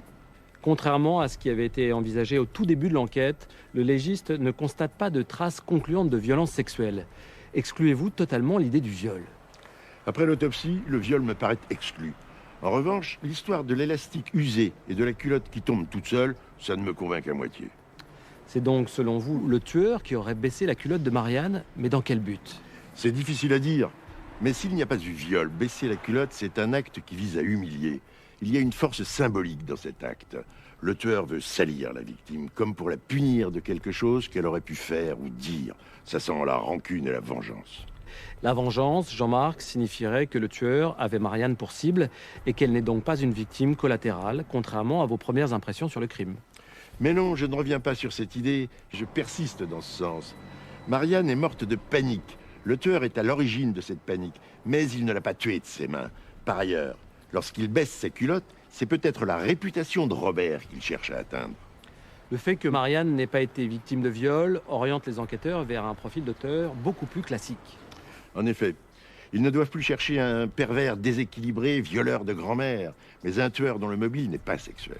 H: Contrairement à ce qui avait été envisagé au tout début de l'enquête, le légiste ne constate pas de traces concluantes de violence sexuelle. Excluez-vous totalement l'idée du viol?
I: Après l'autopsie, le viol me paraît exclu. En revanche, l'histoire de l'élastique usé et de la culotte qui tombe toute seule, ça ne me convainc qu'à moitié.
H: C'est donc, selon vous, le tueur qui aurait baissé la culotte de Marianne, mais dans quel but?
I: C'est difficile à dire. Mais s'il n'y a pas eu viol, baisser la culotte, c'est un acte qui vise à humilier. Il y a une force symbolique dans cet acte. Le tueur veut salir la victime, comme pour la punir de quelque chose qu'elle aurait pu faire ou dire. Ça sent la rancune et la vengeance.
H: La vengeance, Jean-Marc, signifierait que le tueur avait Marianne pour cible et qu'elle n'est donc pas une victime collatérale, contrairement à vos premières impressions sur le crime.
I: Mais non, je ne reviens pas sur cette idée, je persiste dans ce sens. Marianne est morte de panique. Le tueur est à l'origine de cette panique, mais il ne l'a pas tuée de ses mains. Par ailleurs, lorsqu'il baisse ses culottes, c'est peut-être la réputation de Robert qu'il cherche à atteindre.
H: Le fait que Marianne n'ait pas été victime de viol oriente les enquêteurs vers un profil d'auteur beaucoup plus classique.
I: En effet, ils ne doivent plus chercher un pervers déséquilibré, violeur de grand-mère, mais un tueur dont le mobile n'est pas sexuel.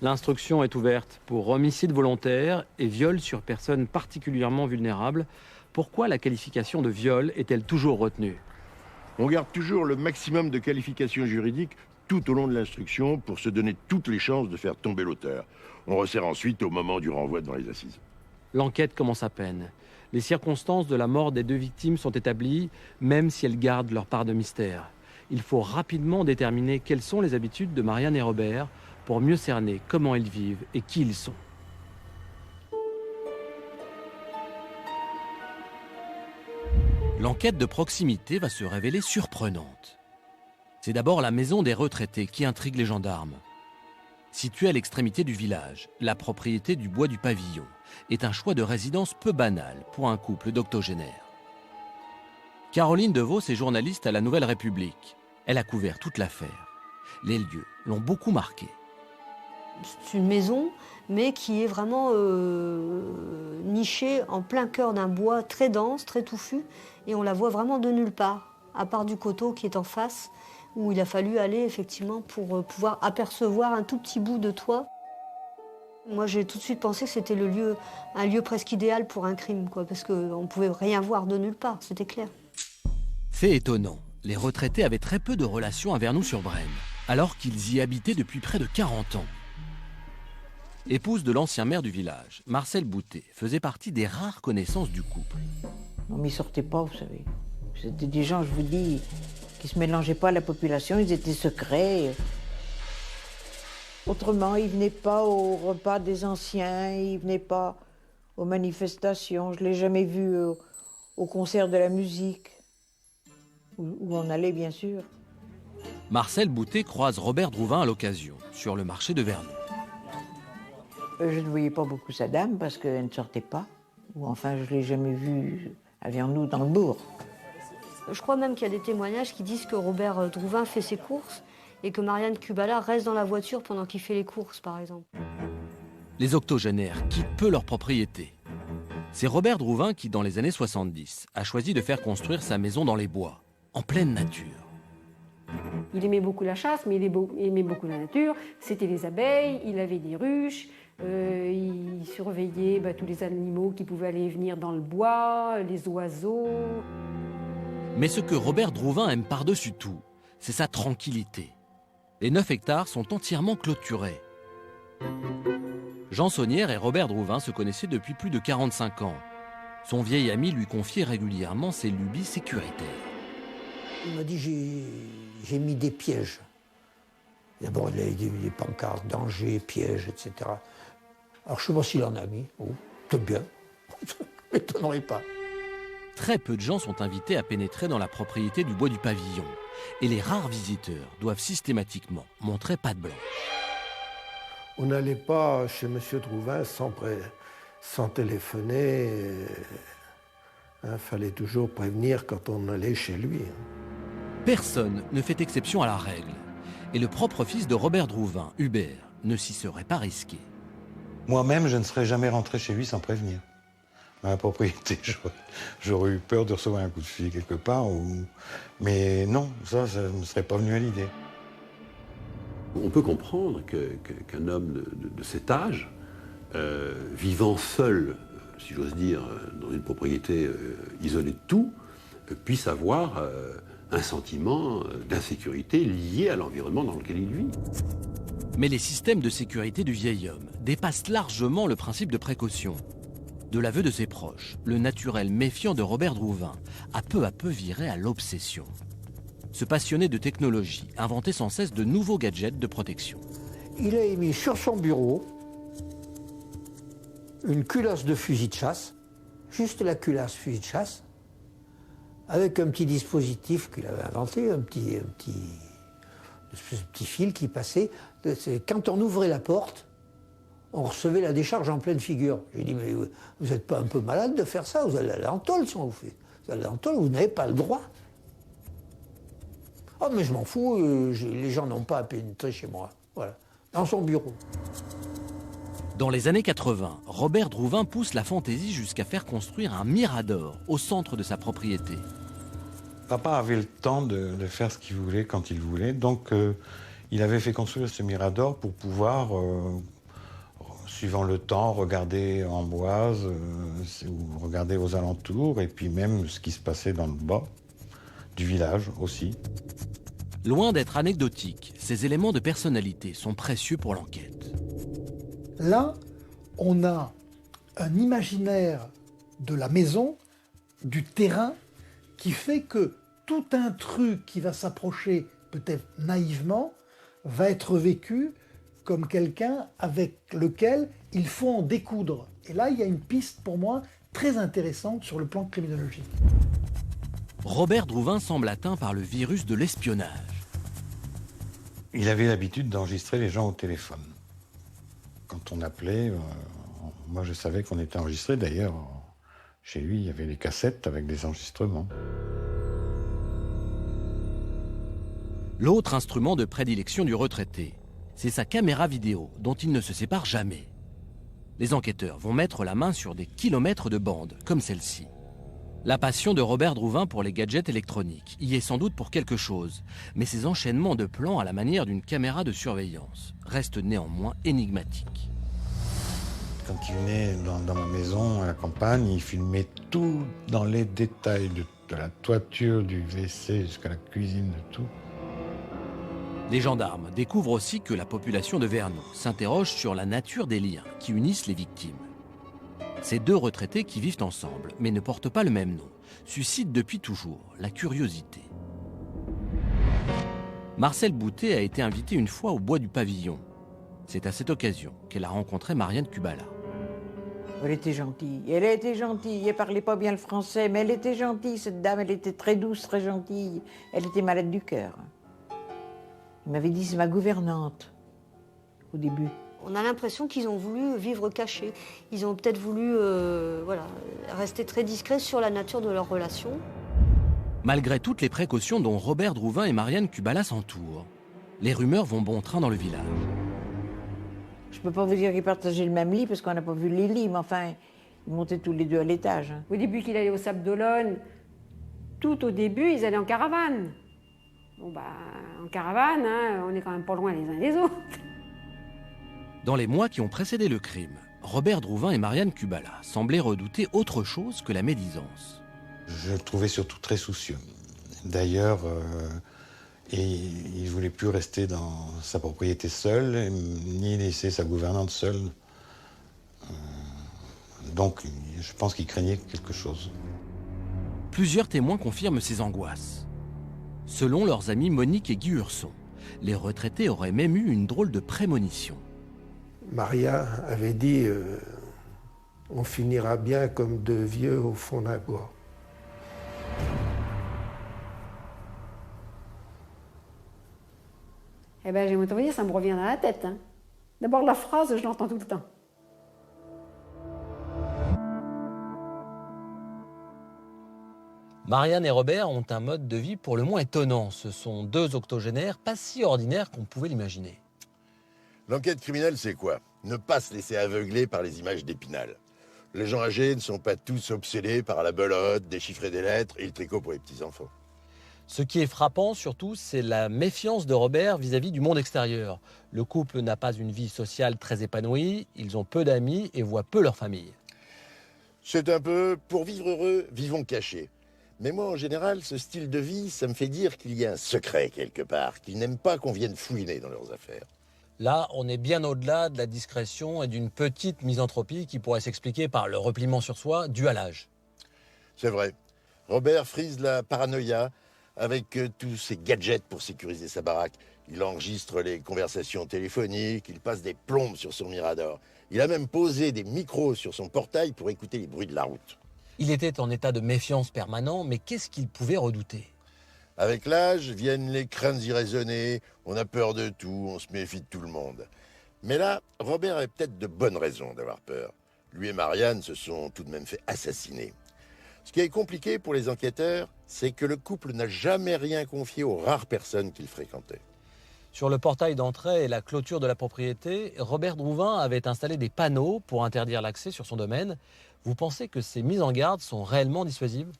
H: L'instruction est ouverte pour homicide volontaire et viol sur personnes particulièrement vulnérables. Pourquoi la qualification de viol est-elle toujours retenue?
I: On garde toujours le maximum de qualifications juridiques tout au long de l'instruction pour se donner toutes les chances de faire tomber l'auteur. On resserre ensuite au moment du renvoi devant les assises.
H: L'enquête commence à peine. Les circonstances de la mort des deux victimes sont établies, même si elles gardent leur part de mystère. Il faut rapidement déterminer quelles sont les habitudes de Marianne et Robert pour mieux cerner comment ils vivent et qui ils sont. L'enquête de proximité va se révéler surprenante. C'est d'abord la maison des retraités qui intrigue les gendarmes. Située à l'extrémité du village, la propriété du bois du Pavillon est un choix de résidence peu banal pour un couple d'octogénaires. Caroline Devos est journaliste à la Nouvelle République. Elle a couvert toute l'affaire. Les lieux l'ont beaucoup marquée.
L: C'est une maison, mais qui est vraiment nichée en plein cœur d'un bois très dense, très touffu, et on la voit vraiment de nulle part, à part du coteau qui est en face, où il a fallu aller effectivement pour pouvoir apercevoir un tout petit bout de toit. Moi, j'ai tout de suite pensé que c'était un lieu presque idéal pour un crime, quoi, parce qu'on ne pouvait rien voir de nulle part, c'était clair.
A: Fait étonnant, les retraités avaient très peu de relations à Vernoux-sur-Brenne, alors qu'ils y habitaient depuis près de 40 ans. Épouse de l'ancien maire du village, Marcel Boutet faisait partie des rares connaissances du couple.
B: Non, mais ils ne sortaient pas, vous savez. C'était des gens, je vous dis, qui ne se mélangeaient pas à la population, ils étaient secrets. Autrement, ils ne venaient pas au repas des anciens, ils ne venaient pas aux manifestations. Je ne l'ai jamais vu au concert de la musique, où on allait bien sûr.
A: Marcel Boutet croise Robert Drouvin à l'occasion, sur le marché de Vernoux.
B: Je ne voyais pas beaucoup sa dame parce qu'elle ne sortait pas. Ou enfin, je ne l'ai jamais vue à Vernoux dans le bourg.
L: Je crois même qu'il y a des témoignages qui disent que Robert Drouvin fait ses courses et que Marianne Kubala reste dans la voiture pendant qu'il fait les courses, par exemple.
A: Les octogénaires quittent peu leur propriété. C'est Robert Drouvin qui, dans les années 70, a choisi de faire construire sa maison dans les bois, en pleine nature.
F: Il aimait beaucoup la chasse, mais il aimait beaucoup la nature. C'était les abeilles, il avait des ruches, il surveillait tous les animaux qui pouvaient aller et venir dans le bois, les oiseaux.
A: Mais ce que Robert Drouvin aime par-dessus tout, c'est sa tranquillité. Les 9 hectares sont entièrement clôturés. Jean Saunière et Robert Drouvin se connaissaient depuis plus de 45 ans. Son vieil ami lui confiait régulièrement ses lubies sécuritaires.
G: Il m'a dit j'ai mis des pièges. D'abord, il y a des pancartes, danger, pièges, etc. Alors, je ne sais pas s'il en a mis. Oh, peut-être bien. Je ne m'étonnerais pas.
A: Très peu de gens sont invités à pénétrer dans la propriété du bois du Pavillon. Et les rares visiteurs doivent systématiquement montrer patte blanche.
G: On n'allait pas chez M. Drouvin sans téléphoner. Il fallait toujours prévenir quand on allait chez lui.
A: Personne ne fait exception à la règle. Et le propre fils de Robert Drouvin, Hubert, ne s'y serait pas risqué.
M: Moi-même, je ne serais jamais rentré chez lui sans prévenir. À la propriété, j'aurais eu peur de recevoir un coup de fil quelque part. Mais non, ça ne serait pas venu à l'idée.
D: On peut comprendre qu'un homme de cet âge, vivant seul, si j'ose dire, dans une propriété isolée de tout, puisse avoir un sentiment d'insécurité lié à l'environnement dans lequel il vit.
A: Mais les systèmes de sécurité du vieil homme dépassent largement le principe de précaution. De l'aveu de ses proches, le naturel méfiant de Robert Drouvin a peu à peu viré à l'obsession. Ce passionné de technologie inventait sans cesse de nouveaux gadgets de protection.
G: Il a mis sur son bureau une culasse de fusil de chasse, juste la culasse fusil de chasse, avec un petit dispositif qu'il avait inventé, un petit fil qui passait. Quand on ouvrait la porte,
N: on recevait la décharge en pleine figure. J'ai dit, mais vous n'êtes pas un peu malade de faire ça? Vous allez aller en tôle si on vous fait. Vous allez en tôle, vous n'avez pas le droit. Oh, mais je m'en fous, les gens n'ont pas à pénétrer chez moi. Voilà, dans son bureau.
A: Dans les années 80, Robert Drouvin pousse la fantaisie jusqu'à faire construire un mirador au centre de sa propriété.
M: Papa avait le temps de faire ce qu'il voulait quand il voulait, donc il avait fait construire ce mirador pour pouvoir, suivant le temps, regarder Amboise, ou regarder aux alentours, et puis même ce qui se passait dans le bas du village aussi.
A: Loin d'être anecdotiques, ces éléments de personnalité sont précieux pour l'enquête.
K: Là, on a un imaginaire de la maison, du terrain, qui fait que tout intrus qui va s'approcher, peut-être naïvement, va être vécu comme quelqu'un avec lequel il faut en découdre. Et là, il y a une piste pour moi très intéressante sur le plan criminologique.
A: Robert Drouvin semble atteint par le virus de l'espionnage.
M: Il avait l'habitude d'enregistrer les gens au téléphone. Quand on appelait, moi je savais qu'on était enregistré. D'ailleurs, chez lui, il y avait des cassettes avec des enregistrements.
A: L'autre instrument de prédilection du retraité, c'est sa caméra vidéo, dont il ne se sépare jamais. Les enquêteurs vont mettre la main sur des kilomètres de bandes, comme celle-ci. La passion de Robert Drouvin pour les gadgets électroniques y est sans doute pour quelque chose, mais ces enchaînements de plans à la manière d'une caméra de surveillance restent néanmoins énigmatiques.
M: Quand il venait dans ma maison à la campagne, il filmait tout dans les détails, de la toiture, du WC jusqu'à la cuisine, de tout.
A: Les gendarmes découvrent aussi que la population de Vernon s'interroge sur la nature des liens qui unissent les victimes. Ces deux retraités qui vivent ensemble, mais ne portent pas le même nom, suscitent depuis toujours la curiosité. Marcel Boutet a été invité une fois au bois du Pavillon. C'est à cette occasion qu'elle a rencontré Marianne Kubala.
B: Elle était gentille. Elle a été gentille. Elle parlait pas bien le français, mais elle était gentille, cette dame. Elle était très douce, très gentille. Elle était malade du cœur. Il m'avait dit, c'est ma gouvernante, au début.
L: On a l'impression qu'ils ont voulu vivre cachés. Ils ont peut-être voulu rester très discrets sur la nature de leur relation.
A: Malgré toutes les précautions dont Robert Drouvin et Marianne Kubala s'entourent, les rumeurs vont bon train dans le village.
B: Je ne peux pas vous dire qu'ils partageaient le même lit parce qu'on n'a pas vu les lits, mais enfin, ils montaient tous les deux à l'étage.
F: Au début qu'il allait au Sable d'Olonne, tout au début, ils allaient en caravane. Bon, bah, en caravane, hein, on est quand même pas loin les uns des autres.
A: Dans les mois qui ont précédé le crime, Robert Drouvin et Marianne Kubala semblaient redouter autre chose que la médisance.
M: Je le trouvais surtout très soucieux. D'ailleurs, il ne voulait plus rester dans sa propriété seul, ni laisser sa gouvernante seule. Donc, je pense qu'il craignait quelque chose.
A: Plusieurs témoins confirment ces angoisses. Selon leurs amis Monique et Guy Hurson, les retraités auraient même eu une drôle de prémonition.
G: Maria avait dit on finira bien comme deux vieux au fond d'un bois.
F: Eh bien, j'aimerais te dire, ça me revient dans la tête. Hein. D'abord, la phrase, je l'entends tout le temps.
A: Marianne et Robert ont un mode de vie pour le moins étonnant. Ce sont deux octogénaires pas si ordinaires qu'on pouvait l'imaginer.
I: L'enquête criminelle, c'est quoi? Ne pas se laisser aveugler par les images d'Épinal. Les gens âgés ne sont pas tous obsédés par la belote, déchiffrer des lettres et le tricot pour les petits-enfants.
A: Ce qui est frappant surtout, c'est la méfiance de Robert vis-à-vis du monde extérieur. Le couple n'a pas une vie sociale très épanouie, ils ont peu d'amis et voient peu leur famille.
I: C'est un peu, pour vivre heureux, vivons cachés. Mais moi, en général, ce style de vie, ça me fait dire qu'il y a un secret quelque part, qu'ils n'aiment pas qu'on vienne fouiner dans leurs affaires.
A: Là, on est bien au-delà de la discrétion et d'une petite misanthropie qui pourrait s'expliquer par le repliement sur soi dû à l'âge.
I: C'est vrai. Robert frise la paranoïa avec tous ses gadgets pour sécuriser sa baraque. Il enregistre les conversations téléphoniques, il passe des plombes sur son mirador. Il a même posé des micros sur son portail pour écouter les bruits de la route.
A: Il était en état de méfiance permanent, mais qu'est-ce qu'il pouvait redouter ?
I: Avec l'âge viennent les craintes irraisonnées, on a peur de tout, on se méfie de tout le monde. Mais là, Robert avait peut-être de bonnes raisons d'avoir peur. Lui et Marianne se sont tout de même fait assassiner. Ce qui est compliqué pour les enquêteurs, c'est que le couple n'a jamais rien confié aux rares personnes qu'il fréquentait.
H: Sur le portail d'entrée et la clôture de la propriété, Robert Drouvin avait installé des panneaux pour interdire l'accès sur son domaine. Vous pensez que ces mises en garde sont réellement dissuasives?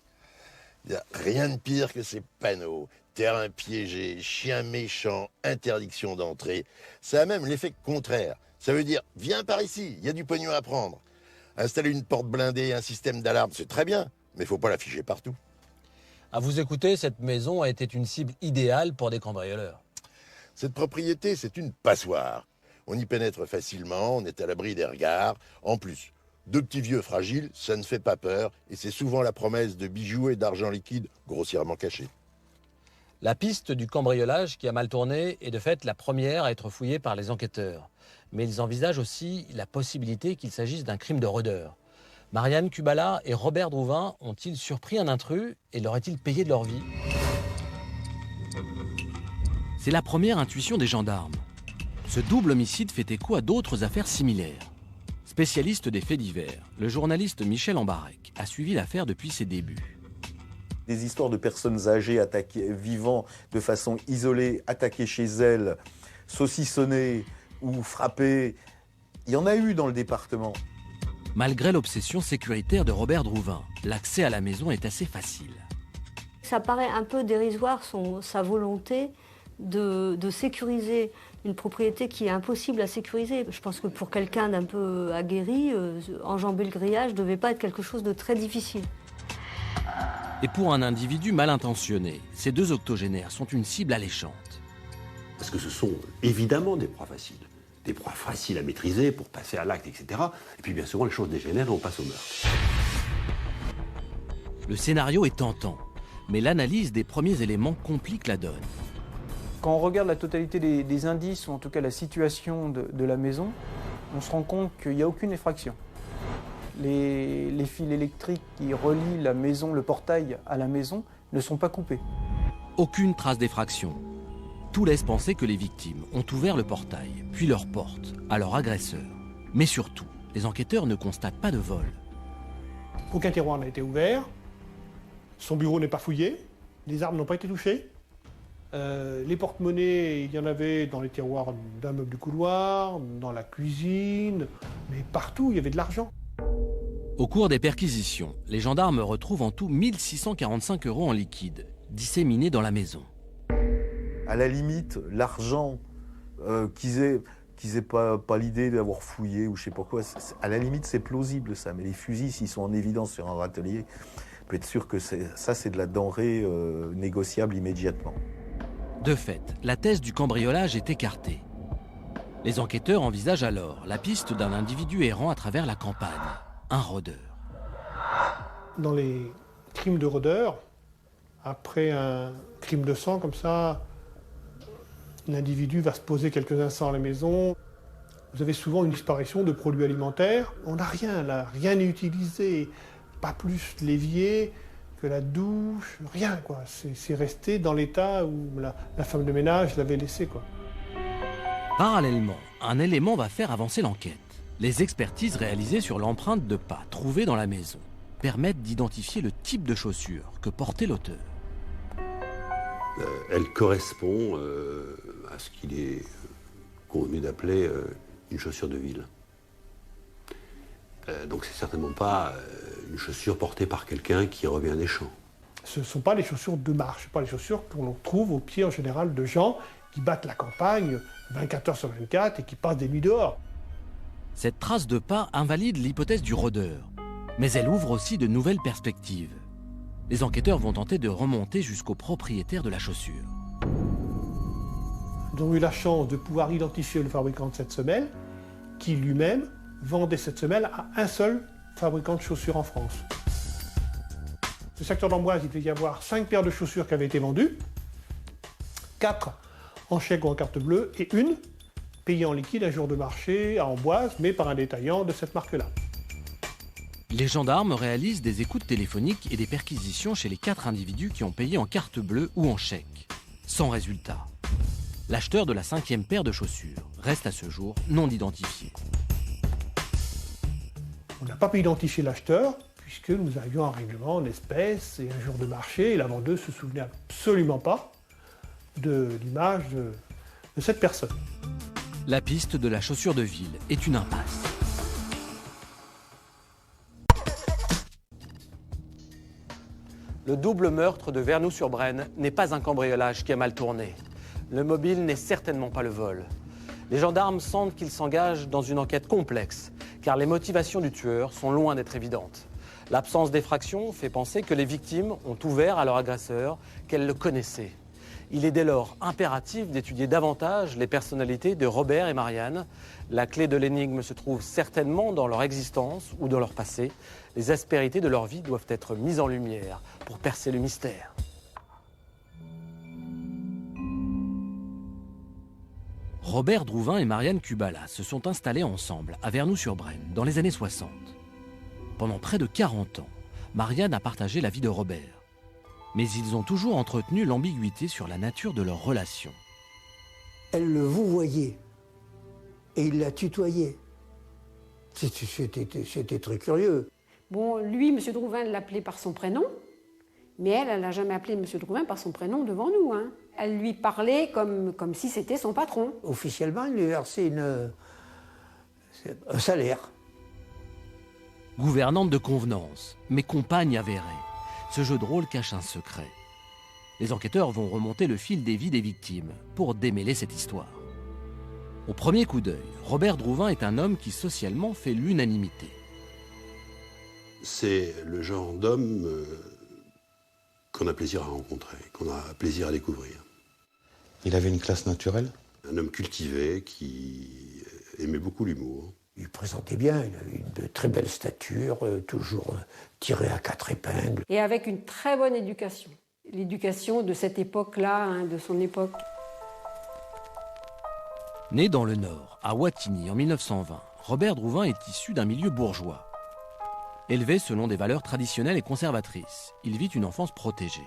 I: Il n'y a rien de pire que ces panneaux. Terrain piégé, chien méchant, interdiction d'entrée. Ça a même l'effet contraire. Ça veut dire, viens par ici, il y a du pognon à prendre. Installer une porte blindée, un système d'alarme, c'est très bien, mais il ne faut pas l'afficher partout.
H: À vous écouter, cette maison a été une cible idéale pour des cambrioleurs.
I: Cette propriété, c'est une passoire. On y pénètre facilement, on est à l'abri des regards. En plus, deux petits vieux fragiles, ça ne fait pas peur, et c'est souvent la promesse de bijoux et d'argent liquide grossièrement cachés.
H: La piste du cambriolage qui a mal tourné est de fait la première à être fouillée par les enquêteurs. Mais ils envisagent aussi la possibilité qu'il s'agisse d'un crime de rôdeur. Marianne Kubala et Robert Drouvin ont-ils surpris un intrus et l'auraient-ils payé de leur vie?
A: C'est la première intuition des gendarmes. Ce double homicide fait écho à d'autres affaires similaires. Spécialiste des faits divers, le journaliste Michel Ambarek a suivi l'affaire depuis ses débuts.
O: Des histoires de personnes âgées attaquées, vivant de façon isolée, attaquées chez elles, saucissonnées ou frappées, il y en a eu dans le département.
A: Malgré l'obsession sécuritaire de Robert Drouvin, l'accès à la maison est assez facile.
L: Ça paraît un peu dérisoire sa volonté de sécuriser une propriété qui est impossible à sécuriser. Je pense que pour quelqu'un d'un peu aguerri, enjamber le grillage ne devait pas être quelque chose de très difficile.
A: Et pour un individu mal intentionné, ces deux octogénaires sont une cible alléchante.
D: Parce que ce sont évidemment des proies faciles. Des proies faciles à maîtriser pour passer à l'acte, etc. Et puis bien souvent, les choses dégénèrent et on passe au meurtre.
A: Le scénario est tentant, mais l'analyse des premiers éléments complique la donne.
E: Quand on regarde la totalité des indices, ou en tout cas la situation de la maison, on se rend compte qu'il n'y a aucune effraction. Les fils électriques qui relient la maison, le portail à la maison, ne sont pas coupés.
A: Aucune trace d'effraction. Tout laisse penser que les victimes ont ouvert le portail, puis leur porte, à leur agresseur. Mais surtout, les enquêteurs ne constatent pas de vol.
C: Aucun tiroir n'a été ouvert, son bureau n'est pas fouillé, les armes n'ont pas été touchées. Les porte-monnaies, il y en avait dans les tiroirs d'un meuble du couloir, dans la cuisine, mais partout il y avait de l'argent.
A: Au cours des perquisitions, les gendarmes retrouvent en tout 1645 € en liquide, disséminés dans la maison.
O: À la limite, l'argent qu'ils aient pas l'idée d'avoir fouillé ou je sais pas quoi, à la limite c'est plausible ça, mais les fusils s'ils sont en évidence sur un râtelier, on peut être sûr que c'est de la denrée négociable immédiatement.
A: De fait, la thèse du cambriolage est écartée. Les enquêteurs envisagent alors la piste d'un individu errant à travers la campagne, un rôdeur.
C: Dans les crimes de rôdeurs, après un crime de sang comme ça, un individu va se poser quelques instants à la maison. Vous avez souvent une disparition de produits alimentaires. On n'a rien là, rien n'est utilisé, pas plus l'évier que la douche, rien quoi. C'est resté dans l'état où la femme de ménage l'avait laissé quoi.
A: Parallèlement, un élément va faire avancer l'enquête. Les expertises réalisées sur l'empreinte de pas trouvée dans la maison permettent d'identifier le type de chaussures que portait l'auteur.
D: Elle correspond à ce qu'il est convenu d'appeler une chaussure de ville. Donc c'est certainement pas une chaussure portée par quelqu'un qui revient des champs.
C: Ce ne sont pas les chaussures de marche, pas les chaussures qu'on trouve au pied en général de gens qui battent la campagne 24 heures sur 24 et qui passent des nuits dehors.
A: Cette trace de pas invalide l'hypothèse du rôdeur, mais elle ouvre aussi de nouvelles perspectives. Les enquêteurs vont tenter de remonter jusqu'au propriétaire de la chaussure.
C: Ils ont eu la chance de pouvoir identifier le fabricant de cette semelle, qui lui-même vendait cette semelle à un seul fabricant de chaussures en France. Le secteur d'Amboise, il devait y avoir 5 paires de chaussures qui avaient été vendues, 4 en chèque ou en carte bleue, et une payée en liquide un jour de marché à Amboise, mais par un détaillant de cette marque-là.
A: Les gendarmes réalisent des écoutes téléphoniques et des perquisitions chez les 4 individus qui ont payé en carte bleue ou en chèque. Sans résultat. L'acheteur de la 5e paire de chaussures reste à ce jour non identifié.
C: On n'a pas pu identifier l'acheteur, puisque nous avions un règlement en espèces et un jour de marché, et la vendeuse ne se souvenait absolument pas de l'image de cette personne.
A: La piste de la chaussure de ville est une impasse.
H: Le double meurtre de Vernoux-sur-Brenne n'est pas un cambriolage qui a mal tourné. Le mobile n'est certainement pas le vol. Les gendarmes sentent qu'ils s'engagent dans une enquête complexe, car les motivations du tueur sont loin d'être évidentes. L'absence d'effraction fait penser que les victimes ont ouvert à leur agresseur, qu'elles le connaissaient. Il est dès lors impératif d'étudier davantage les personnalités de Robert et Marianne. La clé de l'énigme se trouve certainement dans leur existence ou dans leur passé. Les aspérités de leur vie doivent être mises en lumière pour percer le mystère.
A: Robert Drouvin et Marianne Kubala se sont installés ensemble à Vernoux-sur-Brenne dans les années 60. Pendant près de 40 ans, Marianne a partagé la vie de Robert. Mais ils ont toujours entretenu l'ambiguïté sur la nature de leur relation.
N: Elle le vouvoyait et il la tutoyait. C'était très curieux.
F: Bon, lui, M. Drouvin l'appelait par son prénom, mais elle n'a jamais appelé M. Drouvin par son prénom devant nous. Hein. Elle lui parlait comme si c'était son patron.
N: Officiellement, il lui versait un salaire.
A: Gouvernante de convenance, mais compagne avérée, ce jeu de rôle cache un secret. Les enquêteurs vont remonter le fil des vies des victimes pour démêler cette histoire. Au premier coup d'œil, Robert Drouvin est un homme qui socialement fait l'unanimité.
D: C'est le genre d'homme qu'on a plaisir à rencontrer, qu'on a plaisir à découvrir.
M: Il avait une classe naturelle?
D: Un homme cultivé qui aimait beaucoup l'humour.
N: Il présentait bien, il avait une très belle stature, toujours tiré à 4 épingles.
F: Et avec une très bonne éducation. L'éducation de cette époque-là, hein, de son époque.
A: Né dans le Nord, à Wattignies en 1920, Robert Drouvin est issu d'un milieu bourgeois. Élevé selon des valeurs traditionnelles et conservatrices, il vit une enfance protégée.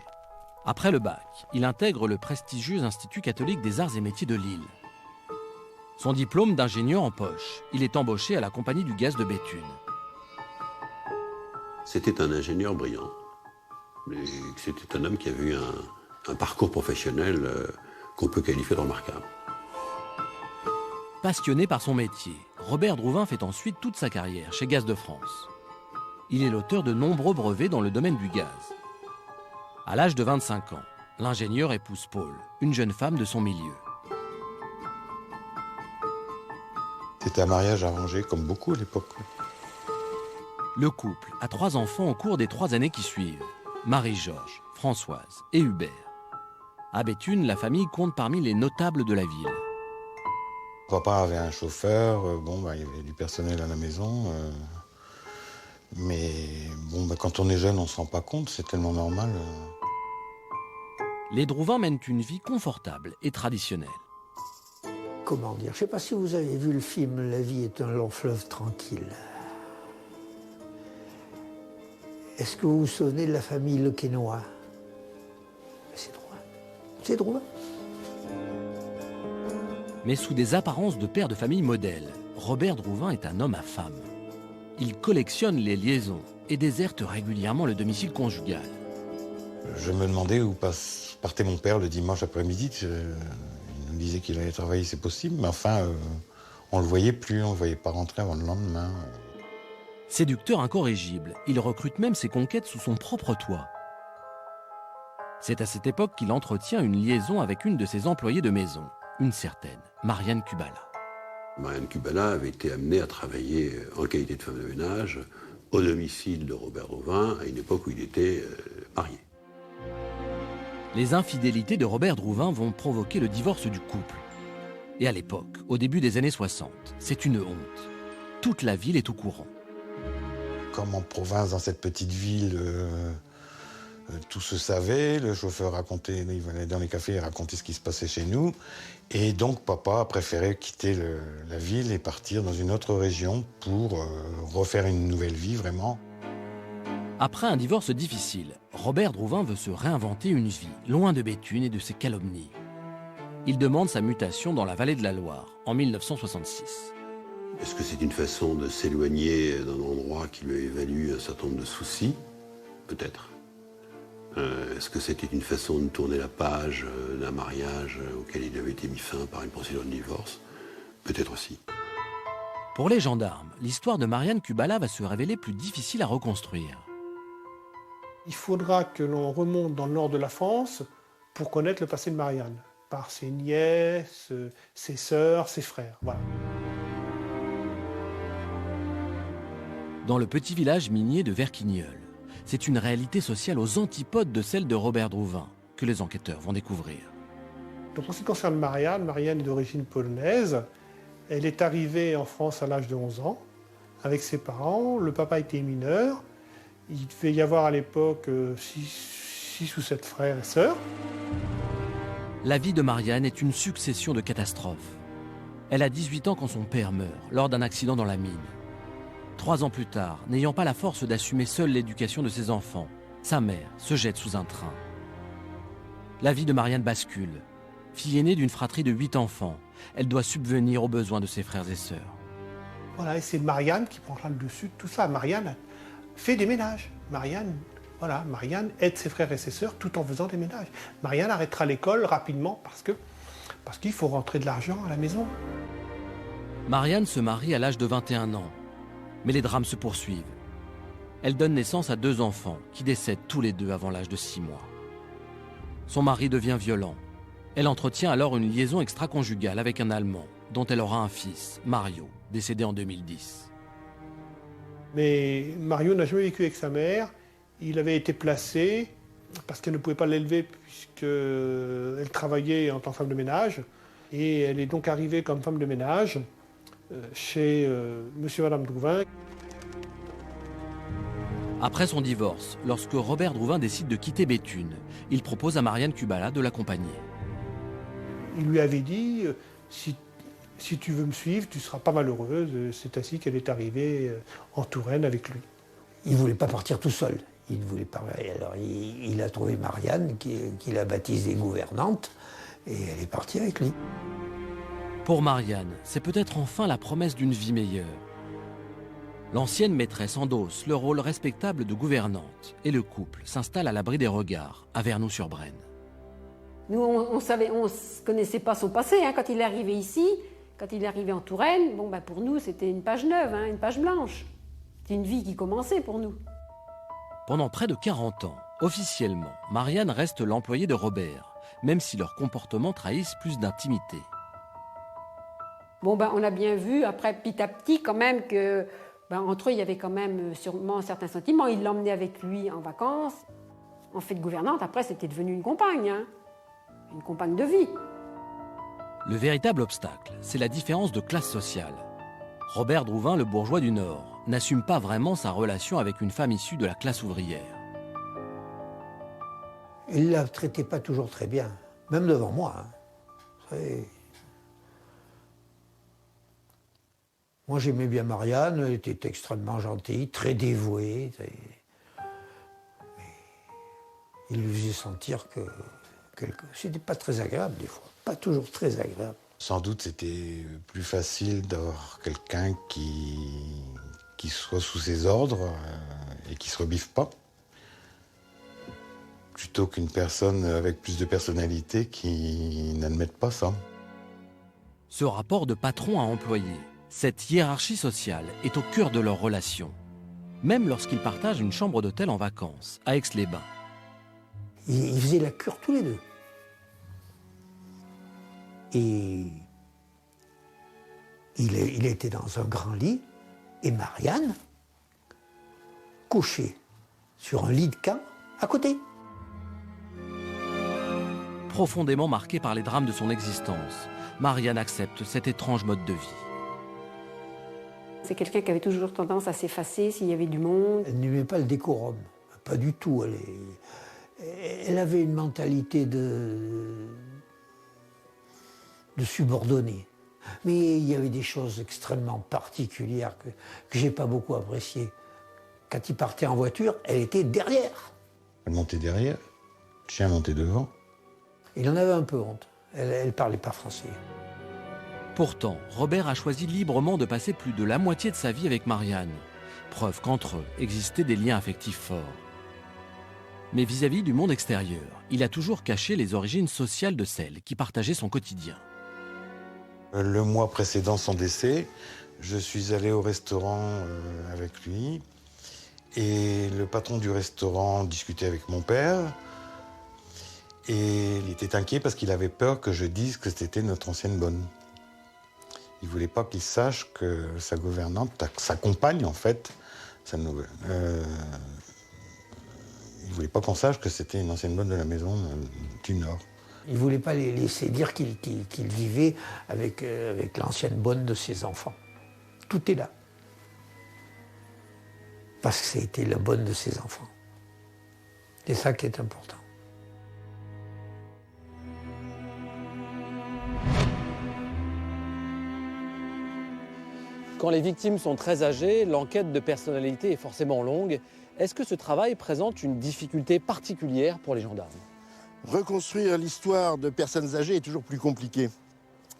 A: Après le bac, il intègre le prestigieux Institut catholique des arts et métiers de Lille. Son diplôme d'ingénieur en poche, il est embauché à la Compagnie du gaz de Béthune.
D: C'était un ingénieur brillant. C'était un homme qui avait eu un parcours professionnel qu'on peut qualifier de remarquable.
A: Passionné par son métier, Robert Drouvin fait ensuite toute sa carrière chez Gaz de France. Il est l'auteur de nombreux brevets dans le domaine du gaz. À l'âge de 25 ans, l'ingénieur épouse Paul, une jeune femme de son milieu.
M: C'était un mariage arrangé, comme beaucoup à l'époque.
A: Le couple a 3 enfants au cours des 3 années qui suivent. Marie-Georges, Françoise et Hubert. À Béthune, la famille compte parmi les notables de la ville.
M: Papa avait un chauffeur, il y avait du personnel à la maison. Mais quand on est jeune, on ne se rend pas compte, c'est tellement normal.
A: Les Drouvin mènent une vie confortable et traditionnelle.
N: Comment dire? Je ne sais pas si vous avez vu le film « La vie est un long fleuve tranquille ». Est-ce que vous vous souvenez de la famille Le Quesnoy? C'est Drouvin. C'est Drouvin.
A: Mais sous des apparences de père de famille modèle, Robert Drouvin est un homme à femme. Il collectionne les liaisons et déserte régulièrement le domicile conjugal.
M: Je me demandais où partait mon père le dimanche après-midi. Il nous disait qu'il allait travailler, c'est possible, mais enfin, on ne le voyait plus, on ne le voyait pas rentrer avant le lendemain.
A: Séducteur incorrigible, il recrute même ses conquêtes sous son propre toit. C'est à cette époque qu'il entretient une liaison avec une de ses employées de maison, une certaine Marianne Kubala.
D: Marianne Kubala avait été amenée à travailler en qualité de femme de ménage au domicile de Robert Drouvin à une époque où il était marié.
A: Les infidélités de Robert Drouvin vont provoquer le divorce du couple. Et à l'époque, au début des années 60, c'est une honte. Toute la ville est au courant.
M: Comme en province, dans cette petite ville, tout se savait. Le chauffeur racontait, il allait dans les cafés et racontait ce qui se passait chez nous. Et donc papa a préféré quitter la ville et partir dans une autre région pour refaire une nouvelle vie, vraiment.
A: Après un divorce difficile, Robert Drouvin veut se réinventer une vie, loin de Béthune et de ses calomnies. Il demande sa mutation dans la vallée de la Loire en 1966.
D: Est-ce que c'est une façon de s'éloigner d'un endroit qui lui avait valu un certain nombre de soucis? Peut-être. Est-ce que c'était une façon de tourner la page d'un mariage auquel il avait été mis fin par une procédure de divorce? Peut-être aussi.
A: Pour les gendarmes, l'histoire de Marianne Kubala va se révéler plus difficile à reconstruire.
C: Il faudra que l'on remonte dans le nord de la France pour connaître le passé de Marianne, par ses nièces, ses sœurs, ses frères. Voilà.
A: Dans le petit village minier de Verquigneul, c'est une réalité sociale aux antipodes de celle de Robert Drouvin que les enquêteurs vont découvrir.
C: Donc, en ce qui concerne Marianne, Marianne est d'origine polonaise. Elle est arrivée en France à l'âge de 11 ans avec ses parents. Le papa était mineur. Il devait y avoir à l'époque 6 ou 7 frères et sœurs.
A: La vie de Marianne est une succession de catastrophes. Elle a 18 ans quand son père meurt lors d'un accident dans la mine. 3 ans plus tard, n'ayant pas la force d'assumer seule l'éducation de ses enfants, sa mère se jette sous un train. La vie de Marianne bascule. Fille aînée d'une fratrie de 8 enfants, elle doit subvenir aux besoins de ses frères et sœurs.
C: Voilà, et c'est Marianne qui prendra le dessus de tout ça. Marianne fait des ménages. Marianne aide ses frères et ses sœurs tout en faisant des ménages. Marianne arrêtera l'école rapidement parce qu'il faut rentrer de l'argent à la maison.
A: Marianne se marie à l'âge de 21 ans. Mais les drames se poursuivent. Elle donne naissance à 2 enfants qui décèdent tous les 2 avant l'âge de 6 mois. Son mari devient violent. Elle entretient alors une liaison extra-conjugale avec un Allemand, dont elle aura un fils, Mario, décédé en 2010.
C: Mais Mario n'a jamais vécu avec sa mère. Il avait été placé parce qu'elle ne pouvait pas l'élever puisqu'elle travaillait en tant que femme de ménage. Et elle est donc arrivée comme femme de ménage chez monsieur et madame Drouvin.
A: Après son divorce, lorsque Robert Drouvin décide de quitter Béthune, il propose à Marianne Kubala de l'accompagner.
C: Il lui avait dit si tu veux me suivre, tu ne seras pas malheureuse. C'est ainsi qu'elle est arrivée en Touraine avec lui.
N: Il ne voulait pas partir tout seul. Il voulait pas. Alors il a trouvé Marianne, qu'il a baptisée gouvernante, et elle est partie avec lui.
A: Pour Marianne, c'est peut-être enfin la promesse d'une vie meilleure. L'ancienne maîtresse endosse le rôle respectable de gouvernante et le couple s'installe à l'abri des regards à Vernoux-sur-Brenne.
F: Nous, on ne connaissait pas son passé. Quand il est arrivé ici, quand il est arrivé en Touraine, pour nous, c'était une page neuve, une page blanche. C'était une vie qui commençait pour nous.
A: Pendant près de 40 ans, officiellement, Marianne reste l'employée de Robert, même si leurs comportements trahissent plus d'intimité.
F: On a bien vu, après, petit à petit, quand même, que entre eux, il y avait quand même sûrement certains sentiments. Il l'emmenait avec lui en vacances. En fait, gouvernante, après, c'était devenu une compagne de vie.
A: Le véritable obstacle, c'est la différence de classe sociale. Robert Drouvin, le bourgeois du Nord, n'assume pas vraiment sa relation avec une femme issue de la classe ouvrière.
N: Il ne la traitait pas toujours très bien, même devant moi. Moi, j'aimais bien Marianne, elle était extrêmement gentille, très dévouée. Mais il lui faisait sentir que c'était pas très agréable des fois, pas toujours très agréable.
M: Sans doute c'était plus facile d'avoir quelqu'un qui soit sous ses ordres et qui se rebiffe pas, plutôt qu'une personne avec plus de personnalité qui n'admette pas ça.
A: Ce rapport de patron à employé, cette hiérarchie sociale est au cœur de leur relation, même lorsqu'ils partagent une chambre d'hôtel en vacances à Aix-les-Bains.
N: Ils faisaient la cure tous les 2. Et il était dans un grand lit, et Marianne, couchée sur un lit de camp, à côté.
A: Profondément marquée par les drames de son existence, Marianne accepte cet étrange mode de vie.
F: C'est quelqu'un qui avait toujours tendance à s'effacer s'il y avait du monde.
N: Elle n'aimait pas le décorum, pas du tout. Elle avait une mentalité de subordonnée. Mais il y avait des choses extrêmement particulières que j'ai pas beaucoup appréciées. Quand il partait en voiture, elle était derrière.
M: Elle montait derrière, le chien montait devant.
N: Il en avait un peu honte. Elle ne parlait pas français.
A: Pourtant, Robert a choisi librement de passer plus de la moitié de sa vie avec Marianne. Preuve qu'entre eux existaient des liens affectifs forts. Mais vis-à-vis du monde extérieur, il a toujours caché les origines sociales de celle qui partageait son quotidien.
M: Le mois précédant son décès, je suis allé au restaurant avec lui. Et le patron du restaurant discutait avec mon père. Et il était inquiet parce qu'il avait peur que je dise que c'était notre ancienne bonne. Il ne voulait pas qu'il sache que sa gouvernante, sa compagne en fait, il ne voulait pas qu'on sache que c'était une ancienne bonne de la maison du Nord.
N: Il ne voulait pas les laisser dire qu'il vivait avec l'ancienne bonne de ses enfants. Tout est là. Parce que c'était la bonne de ses enfants. C'est ça qui est important.
H: Quand les victimes sont très âgées, l'enquête de personnalité est forcément longue. Est-ce que ce travail présente une difficulté particulière pour les gendarmes?
I: Reconstruire l'histoire de personnes âgées est toujours plus compliqué.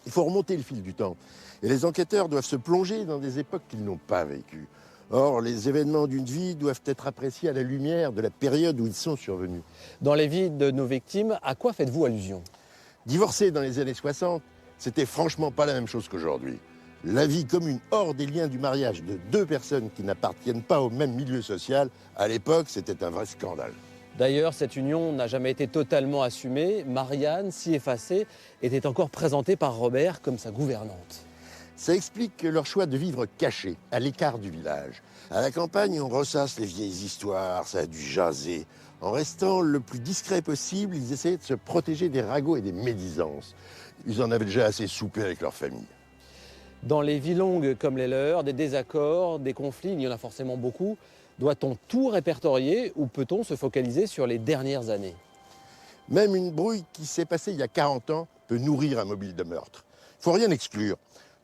I: Il faut remonter le fil du temps. Et les enquêteurs doivent se plonger dans des époques qu'ils n'ont pas vécues. Or, les événements d'une vie doivent être appréciés à la lumière de la période où ils sont survenus.
H: Dans les vies de nos victimes, à quoi faites-vous allusion?
I: Divorcer dans les années 60, c'était franchement pas la même chose qu'aujourd'hui. La vie commune hors des liens du mariage de deux personnes qui n'appartiennent pas au même milieu social, à l'époque, c'était un vrai scandale.
H: D'ailleurs, cette union n'a jamais été totalement assumée. Marianne, si effacée, était encore présentée par Robert comme sa gouvernante.
I: Ça explique leur choix de vivre cachés, à l'écart du village. À la campagne, on ressasse les vieilles histoires, ça a dû jaser. En restant le plus discret possible, ils essayaient de se protéger des ragots et des médisances. Ils en avaient déjà assez soupé avec leur famille.
H: Dans les vies longues comme les leurs, des désaccords, des conflits, il y en a forcément beaucoup. Doit-on tout répertorier ou peut-on se focaliser sur les dernières années?
I: Même une brouille qui s'est passée il y a 40 ans peut nourrir un mobile de meurtre. Faut rien exclure.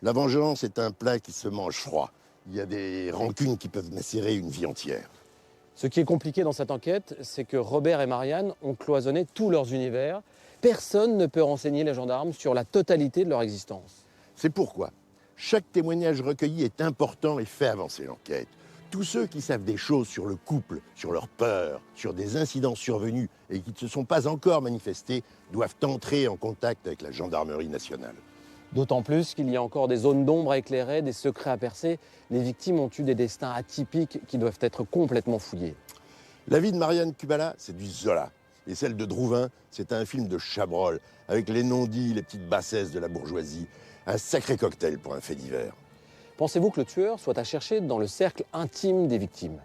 I: La vengeance est un plat qui se mange froid. Il y a des rancunes qui peuvent macérer une vie entière.
H: Ce qui est compliqué dans cette enquête, c'est que Robert et Marianne ont cloisonné tous leurs univers. Personne ne peut renseigner les gendarmes sur la totalité de leur existence.
I: C'est pourquoi chaque témoignage recueilli est important et fait avancer l'enquête. Tous ceux qui savent des choses sur le couple, sur leurs peurs, sur des incidents survenus et qui ne se sont pas encore manifestés, doivent entrer en contact avec la gendarmerie nationale.
H: D'autant plus qu'il y a encore des zones d'ombre à éclairer, des secrets à percer. Les victimes ont eu des destins atypiques qui doivent être complètement fouillés.
I: La vie de Marianne Kubala, c'est du Zola. Et celle de Drouin, c'est un film de Chabrol, avec les non-dits, les petites bassesses de la bourgeoisie. Un sacré cocktail pour un fait divers.
H: Pensez-vous que le tueur soit à chercher dans le cercle intime des victimes?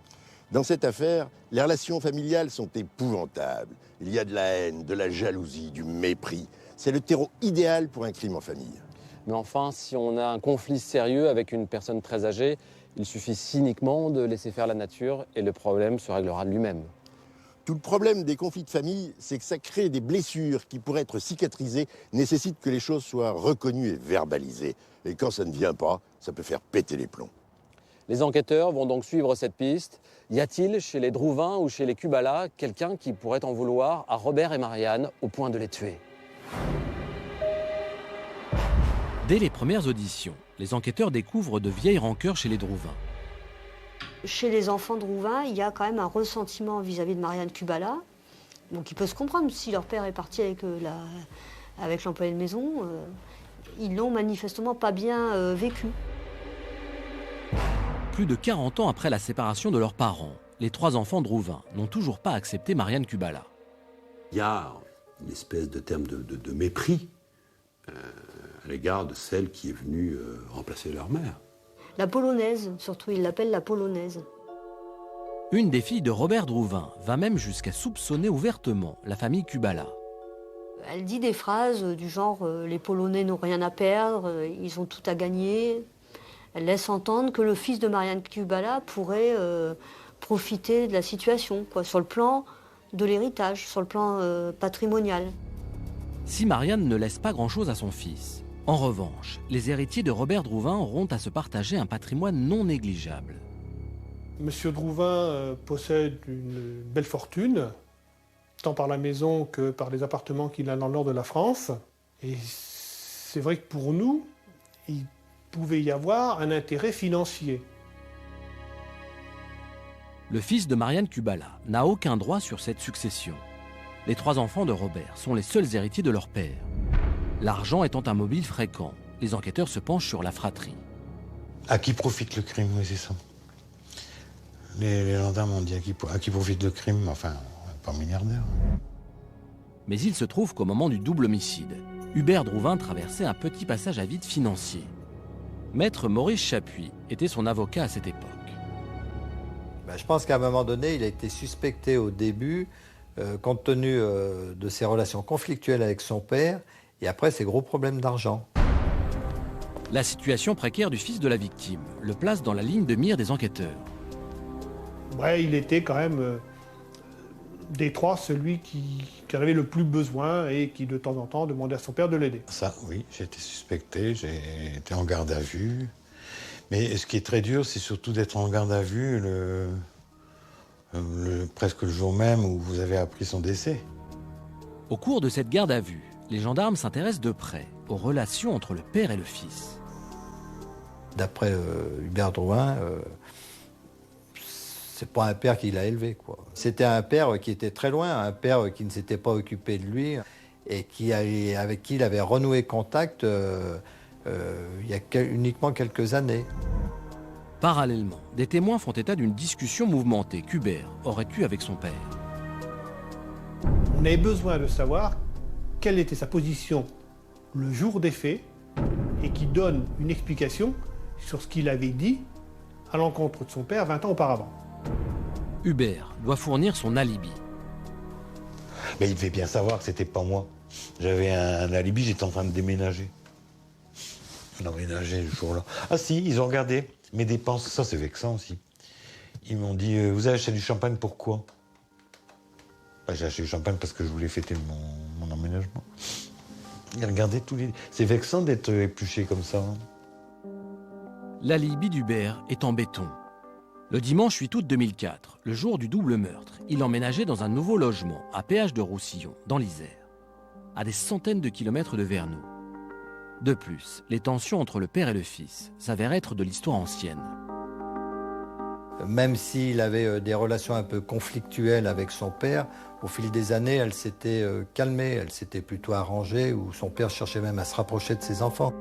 I: Dans cette affaire, les relations familiales sont épouvantables. Il y a de la haine, de la jalousie, du mépris. C'est le terreau idéal pour un crime en famille.
H: Mais enfin, si on a un conflit sérieux avec une personne très âgée, il suffit cyniquement de laisser faire la nature et le problème se réglera de lui-même.
I: Tout le problème des conflits de famille, c'est que ça crée des blessures qui, pour être cicatrisées, nécessitent que les choses soient reconnues et verbalisées. Et quand ça ne vient pas, ça peut faire péter les plombs.
H: Les enquêteurs vont donc suivre cette piste. Y a-t-il chez les Drouin ou chez les Kubala quelqu'un qui pourrait en vouloir à Robert et Marianne au point de les tuer?
A: Dès les premières auditions, les enquêteurs découvrent de vieilles rancœurs chez les Drouin.
L: Chez les enfants Drouin, il y a quand même un ressentiment vis-à-vis de Marianne Kubala. Donc il peut se comprendre, si leur père est parti avec l'employé de maison, ils l'ont manifestement pas bien vécu.
A: Plus de 40 ans après la séparation de leurs parents, les trois enfants Drouin n'ont toujours pas accepté Marianne Kubala.
D: Il y a une espèce de terme de mépris à l'égard de celle qui est venue remplacer leur mère.
L: La polonaise, surtout, ils l'appellent la polonaise.
A: Une des filles de Robert Drouin va même jusqu'à soupçonner ouvertement la famille Kubala.
L: Elle dit des phrases du genre « les Polonais n'ont rien à perdre, ils ont tout à gagner ». Elle laisse entendre que le fils de Marianne Kubala pourrait profiter de la situation, sur le plan de l'héritage, sur le plan patrimonial.
A: Si Marianne ne laisse pas grand-chose à son fils, en revanche, les héritiers de Robert Drouin auront à se partager un patrimoine non négligeable.
C: Monsieur Drouin possède une belle fortune, tant par la maison que par les appartements qu'il a dans le nord de la France. Et c'est vrai que pour nous, il pouvait y avoir un intérêt financier.
A: Le fils de Marianne Kubala n'a aucun droit sur cette succession. Les 3 enfants de Robert sont les seuls héritiers de leur père. L'argent étant un mobile fréquent, les enquêteurs se penchent sur la fratrie.
M: À qui profite le crime, oui, c'est ça. Les gendarmes ont dit à qui profite le crime, enfin, pas milliardaire.
A: Mais il se trouve qu'au moment du double homicide, Hubert Drouin traversait un petit passage à vide financier. Maître Maurice Chapuis était son avocat à cette époque.
P: Je pense qu'à un moment donné, il a été suspecté au début, compte tenu de ses relations conflictuelles avec son père, et après ses gros problèmes d'argent.
A: La situation précaire du fils de la victime le place dans la ligne de mire des enquêteurs.
C: Ouais, il était quand même, des 3, celui qui en avait le plus besoin et qui, de temps en temps, demandait à son père de l'aider.
M: Ça, oui, j'ai été suspecté, j'ai été en garde à vue. Mais ce qui est très dur, c'est surtout d'être en garde à vue presque le jour même où vous avez appris son décès.
A: Au cours de cette garde à vue, les gendarmes s'intéressent de près aux relations entre le père et le fils.
P: D'après Hubert Drouin, c'est pas un père qui l'a élevé, quoi. C'était un père qui était très loin, un père qui ne s'était pas occupé de lui et avec qui il avait renoué contact il y a uniquement quelques années.
A: Parallèlement, des témoins font état d'une discussion mouvementée qu'Hubert aurait eue avec son père.
C: On avait besoin de savoir quelle était sa position le jour des faits et qui donne une explication sur ce qu'il avait dit à l'encontre de son père 20 ans auparavant.
A: Hubert doit fournir son alibi.
M: Mais il devait bien savoir que c'était pas moi. J'avais un alibi, j'étais en train de déménager. Emménager le jour-là. Ah si, ils ont regardé mes dépenses, ça c'est vexant aussi. Ils m'ont dit, vous avez acheté du champagne pourquoi? J'ai acheté du champagne parce que je voulais fêter mon emménagement. Ils regardaient tous les... C'est vexant d'être épluché comme ça.
A: L'alibi d'Hubert est en béton. Le dimanche 8 août 2004, le jour du double meurtre, il emménageait dans un nouveau logement à Péage de Roussillon, dans l'Isère, à des centaines de kilomètres de Vernoux. De plus, les tensions entre le père et le fils s'avèrent être de l'histoire ancienne.
P: Même s'il avait des relations un peu conflictuelles avec son père, au fil des années, elle s'était calmée, elle s'était plutôt arrangée, où son père cherchait même à se rapprocher de ses enfants.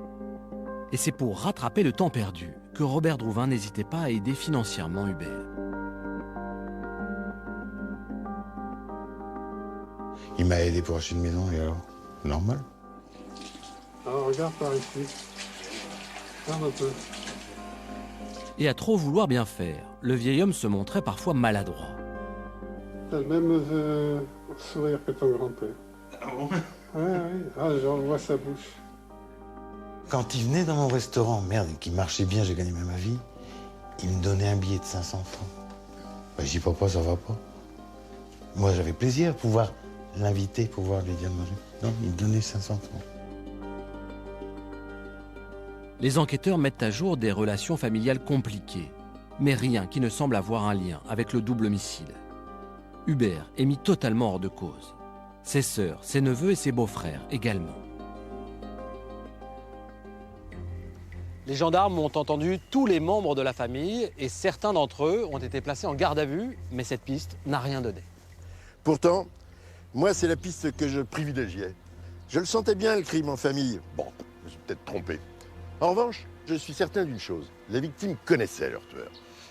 A: Et c'est pour rattraper le temps perdu que Robert Drouin n'hésitait pas à aider financièrement Hubert.
M: Il m'a aidé pour acheter une maison, et alors, normal.
Q: Alors regarde par ici. Regarde un peu.
A: Et à trop vouloir bien faire, le vieil homme se montrait parfois maladroit.
Q: T'as le même sourire que ton grand-père.
M: Ah bon?
Q: Ouais, ah, j'en vois sa bouche.
M: Quand il venait dans mon restaurant, merde, qui marchait bien, j'ai gagné ma vie, il me donnait un billet de 500 francs. Je dis, papa, ça va pas. Moi, j'avais plaisir à pouvoir l'inviter, pouvoir lui dire de manger. Non, il me donnait 500 francs.
A: Les enquêteurs mettent à jour des relations familiales compliquées, mais rien qui ne semble avoir un lien avec le double homicide. Hubert est mis totalement hors de cause. Ses sœurs, ses neveux et ses beaux-frères également.
H: Les gendarmes ont entendu tous les membres de la famille et certains d'entre eux ont été placés en garde à vue, mais cette piste n'a rien donné.
I: Pourtant, moi, c'est la piste que je privilégiais. Je le sentais bien, le crime en famille. Bon, je me suis peut-être trompé. En revanche, je suis certain d'une chose. La victime connaissait leur tueur.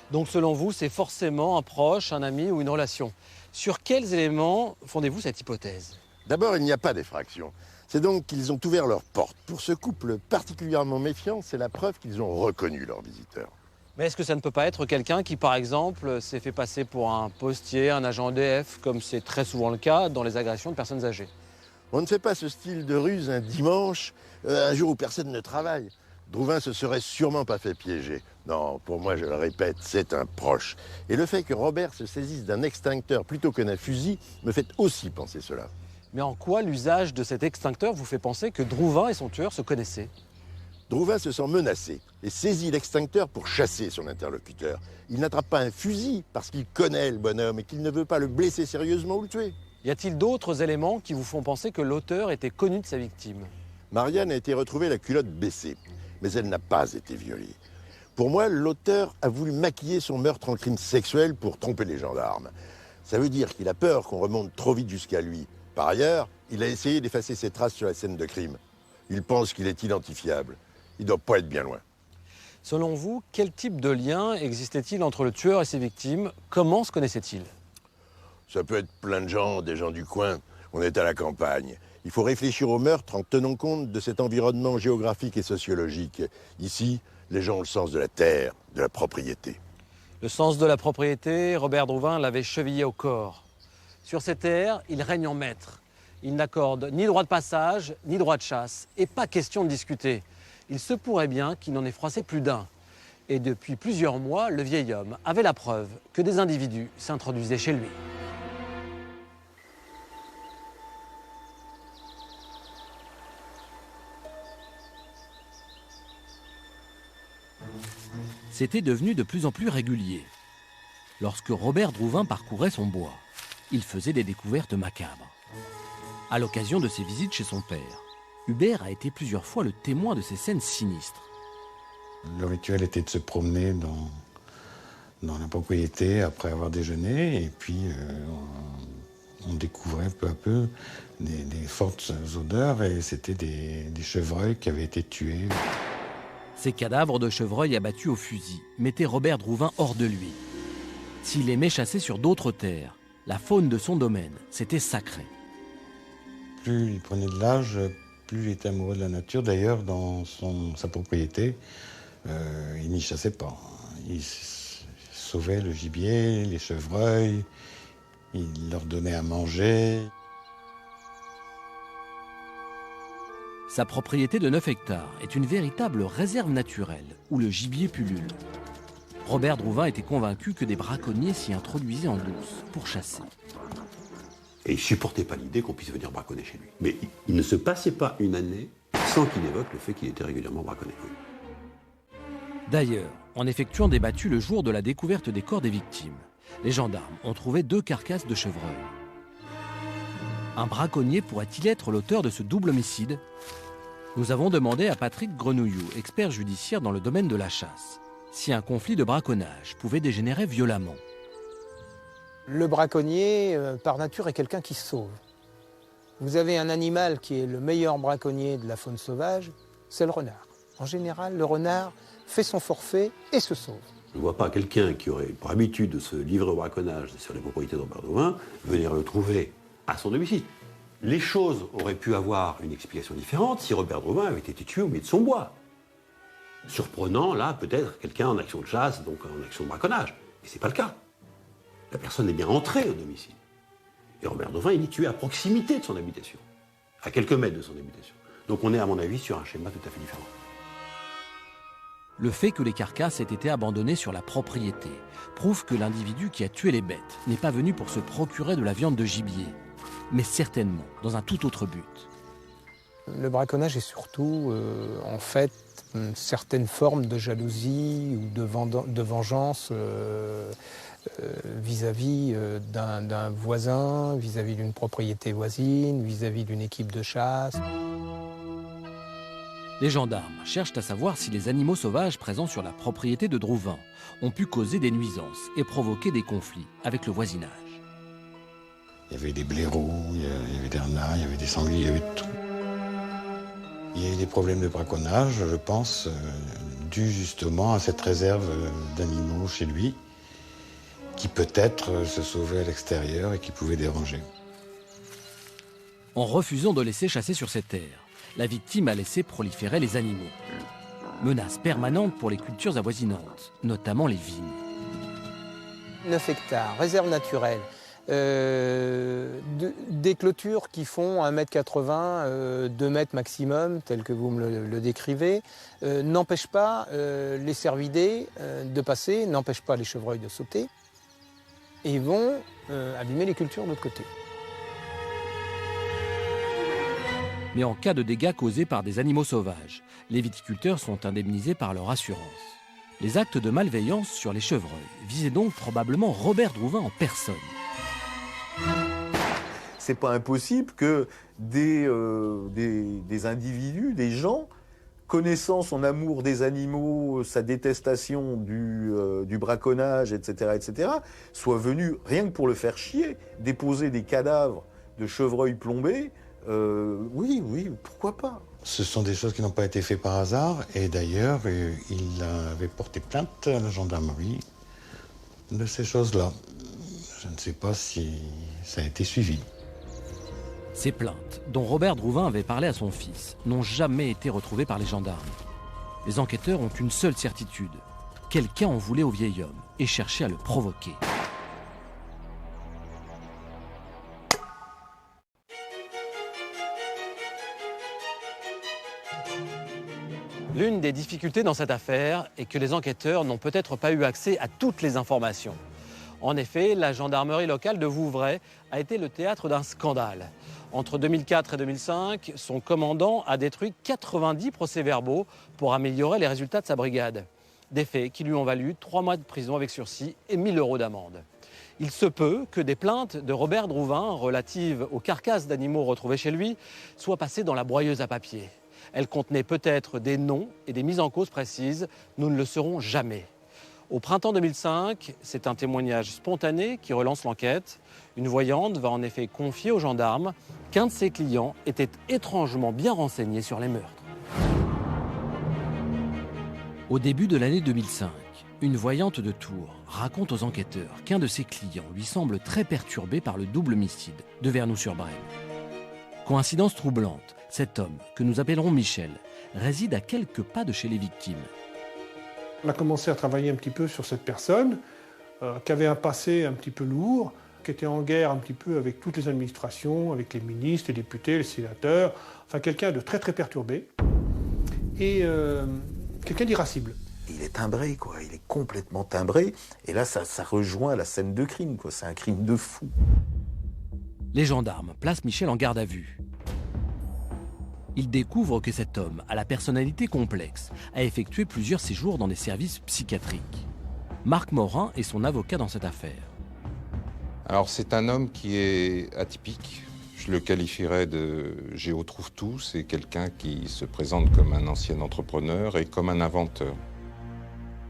H: Donc selon vous, c'est forcément un proche, un ami ou une relation. Sur quels éléments fondez-vous cette hypothèse?
I: D'abord, il n'y a pas d'effraction. C'est donc qu'ils ont ouvert leurs portes. Pour ce couple particulièrement méfiant, c'est la preuve qu'ils ont reconnu leur visiteur.
H: Mais est-ce que ça ne peut pas être quelqu'un qui, par exemple, s'est fait passer pour un postier, un agent EDF, comme c'est très souvent le cas dans les agressions de personnes âgées?
I: On ne fait pas ce style de ruse un dimanche, un jour où personne ne travaille. Drouin se serait sûrement pas fait piéger. Non, pour moi, je le répète, c'est un proche. Et le fait que Robert se saisisse d'un extincteur plutôt que d'un fusil me fait aussi penser cela.
H: Mais en quoi l'usage de cet extincteur vous fait penser que Drouin et son tueur se connaissaient?
I: Drouin se sent menacé et saisit l'extincteur pour chasser son interlocuteur. Il n'attrape pas un fusil parce qu'il connaît le bonhomme et qu'il ne veut pas le blesser sérieusement ou le tuer.
H: Y a-t-il d'autres éléments qui vous font penser que l'auteur était connu de sa victime?
I: Marianne a été retrouvée la culotte baissée, mais elle n'a pas été violée. Pour moi, l'auteur a voulu maquiller son meurtre en crime sexuel pour tromper les gendarmes. Ça veut dire qu'il a peur qu'on remonte trop vite jusqu'à lui. Par ailleurs, il a essayé d'effacer ses traces sur la scène de crime. Il pense qu'il est identifiable. Il ne doit pas être bien loin.
H: Selon vous, quel type de lien existait-il entre le tueur et ses victimes? Comment se connaissaient-ils?
I: Ça peut être plein de gens, des gens du coin. On est à la campagne. Il faut réfléchir au meurtre en tenant compte de cet environnement géographique et sociologique. Ici, les gens ont le sens de la terre, de la propriété.
H: Le sens de la propriété, Robert Drouvin l'avait chevillé au corps. Sur ces terres, il règne en maître. Il n'accorde ni droit de passage, ni droit de chasse. Et pas question de discuter. Il se pourrait bien qu'il n'en ait froissé plus d'un. Et depuis plusieurs mois, le vieil homme avait la preuve que des individus s'introduisaient chez lui.
A: C'était devenu de plus en plus régulier. Lorsque Robert Drouvin parcourait son bois, il faisait des découvertes macabres. À l'occasion de ses visites chez son père, Hubert a été plusieurs fois le témoin de ces scènes sinistres.
M: Le rituel était de se promener dans la propriété après avoir déjeuné, et puis on découvrait peu à peu des fortes odeurs, et c'était des chevreuils qui avaient été tués.
A: Ces cadavres de chevreuils abattus au fusil mettaient Robert Drouvin hors de lui. S'il aimait chasser sur d'autres terres, la faune de son domaine, c'était sacré.
M: Plus il prenait de l'âge, plus il était amoureux de la nature. D'ailleurs, dans sa propriété, il n'y chassait pas. Il sauvait le gibier, les chevreuils, il leur donnait à manger.
A: Sa propriété de 9 hectares est une véritable réserve naturelle où le gibier pullule. Robert Drouvin était convaincu que des braconniers s'y introduisaient en douce pour chasser.
D: Et il ne supportait pas l'idée qu'on puisse venir braconner chez lui. Mais il ne se passait pas une année sans qu'il évoque le fait qu'il était régulièrement braconné.
A: D'ailleurs, en effectuant des battues le jour de la découverte des corps des victimes, les gendarmes ont trouvé 2 carcasses de chevreuils. Un braconnier pourrait-il être l'auteur de ce double homicide? Nous avons demandé à Patrick Grenouillou, expert judiciaire dans le domaine de la chasse, si un conflit de braconnage pouvait dégénérer violemment.
N: Le braconnier, par nature, est quelqu'un qui sauve. Vous avez un animal qui est le meilleur braconnier de la faune sauvage, c'est le renard. En général, le renard fait son forfait et se sauve.
D: Je ne vois pas quelqu'un qui aurait pour habitude de se livrer au braconnage sur les propriétés de Robert Drouvin venir le trouver à son domicile. Les choses auraient pu avoir une explication différente si Robert Drouvin avait été tué au milieu de son bois. Surprenant, là, peut-être quelqu'un en action de chasse, donc en action de braconnage. Mais ce n'est pas le cas. La personne est bien entrée au domicile. Et Robert Drouvin, il est tué à proximité de son habitation, à quelques mètres de son habitation. Donc on est, à mon avis, sur un schéma tout à fait différent.
A: Le fait que les carcasses aient été abandonnées sur la propriété prouve que l'individu qui a tué les bêtes n'est pas venu pour se procurer de la viande de gibier, mais certainement dans un tout autre but.
N: Le braconnage est surtout, en fait, une certaine forme de jalousie ou de vengeance vis-à-vis d'un voisin, vis-à-vis d'une propriété voisine, vis-à-vis d'une équipe de chasse.
A: Les gendarmes cherchent à savoir si les animaux sauvages présents sur la propriété de Drouvin ont pu causer des nuisances et provoquer des conflits avec le voisinage.
M: Il y avait des blaireaux, il y avait des renards, il y avait des sangliers, il y avait tout. Il y a eu des problèmes de braconnage, je pense, dus justement à cette réserve d'animaux chez lui, qui peut-être se sauvaient à l'extérieur et qui pouvaient déranger.
A: En refusant de laisser chasser sur ces terres, la victime a laissé proliférer les animaux. Menace permanente pour les cultures avoisinantes, notamment les vignes.
N: 9 hectares, réserve naturelle. Des clôtures qui font 1,80 m, 2 mètres maximum, tel que vous me le décrivez, n'empêchent pas les cervidés de passer, n'empêchent pas les chevreuils de sauter, et vont abîmer les cultures de l'autre côté.
A: Mais en cas de dégâts causés par des animaux sauvages, les viticulteurs sont indemnisés par leur assurance. Les actes de malveillance sur les chevreuils visaient donc probablement Robert Drouvin en personne.
O: c'est pas impossible que des individus, des gens, connaissant son amour des animaux, sa détestation du braconnage, etc., soient venus, rien que pour le faire chier, déposer des cadavres de chevreuils plombés. Oui, pourquoi pas?
M: Ce sont des choses qui n'ont pas été faites par hasard, et d'ailleurs, il avait porté plainte à la gendarmerie de ces choses-là. Je ne sais pas si ça a été suivi.
A: Ces plaintes, dont Robert Drouin avait parlé à son fils, n'ont jamais été retrouvées par les gendarmes. Les enquêteurs ont une seule certitude. Quelqu'un en voulait au vieil homme et cherchait à le provoquer.
H: L'une des difficultés dans cette affaire est que les enquêteurs n'ont peut-être pas eu accès à toutes les informations. En effet, la gendarmerie locale de Vouvray a été le théâtre d'un scandale. Entre 2004 et 2005, son commandant a détruit 90 procès-verbaux pour améliorer les résultats de sa brigade. Des faits qui lui ont valu 3 mois de prison avec sursis et 1 000 € d'amende. Il se peut que des plaintes de Robert Drouin relatives aux carcasses d'animaux retrouvées chez lui soient passées dans la broyeuse à papier. Elles contenaient peut-être des noms et des mises en cause précises. Nous ne le saurons jamais. Au printemps 2005, c'est un témoignage spontané qui relance l'enquête. Une voyante va en effet confier aux gendarmes qu'un de ses clients était étrangement bien renseigné sur les meurtres.
A: Au début de l'année 2005, une voyante de Tours raconte aux enquêteurs qu'un de ses clients lui semble très perturbé par le double homicide de Vernoux-sur-Brenne. Coïncidence troublante, cet homme, que nous appellerons Michel, réside à quelques pas de chez les victimes.
C: On a commencé à travailler un petit peu sur cette personne qui avait un passé un petit peu lourd, qui était en guerre un petit peu avec toutes les administrations, avec les ministres, les députés, les sénateurs, enfin quelqu'un de très très perturbé et quelqu'un d'irascible.
O: Il est timbré, quoi. Il est complètement timbré. Et là, ça rejoint la scène de crime, quoi. C'est un crime de fou.
A: Les gendarmes placent Michel en garde à vue. Ils découvrent que cet homme, à la personnalité complexe, a effectué plusieurs séjours dans des services psychiatriques. Marc Morin est son avocat dans cette affaire.
R: Alors c'est un homme qui est atypique. Je le qualifierais de Géo trouve tout. C'est quelqu'un qui se présente comme un ancien entrepreneur et comme un inventeur.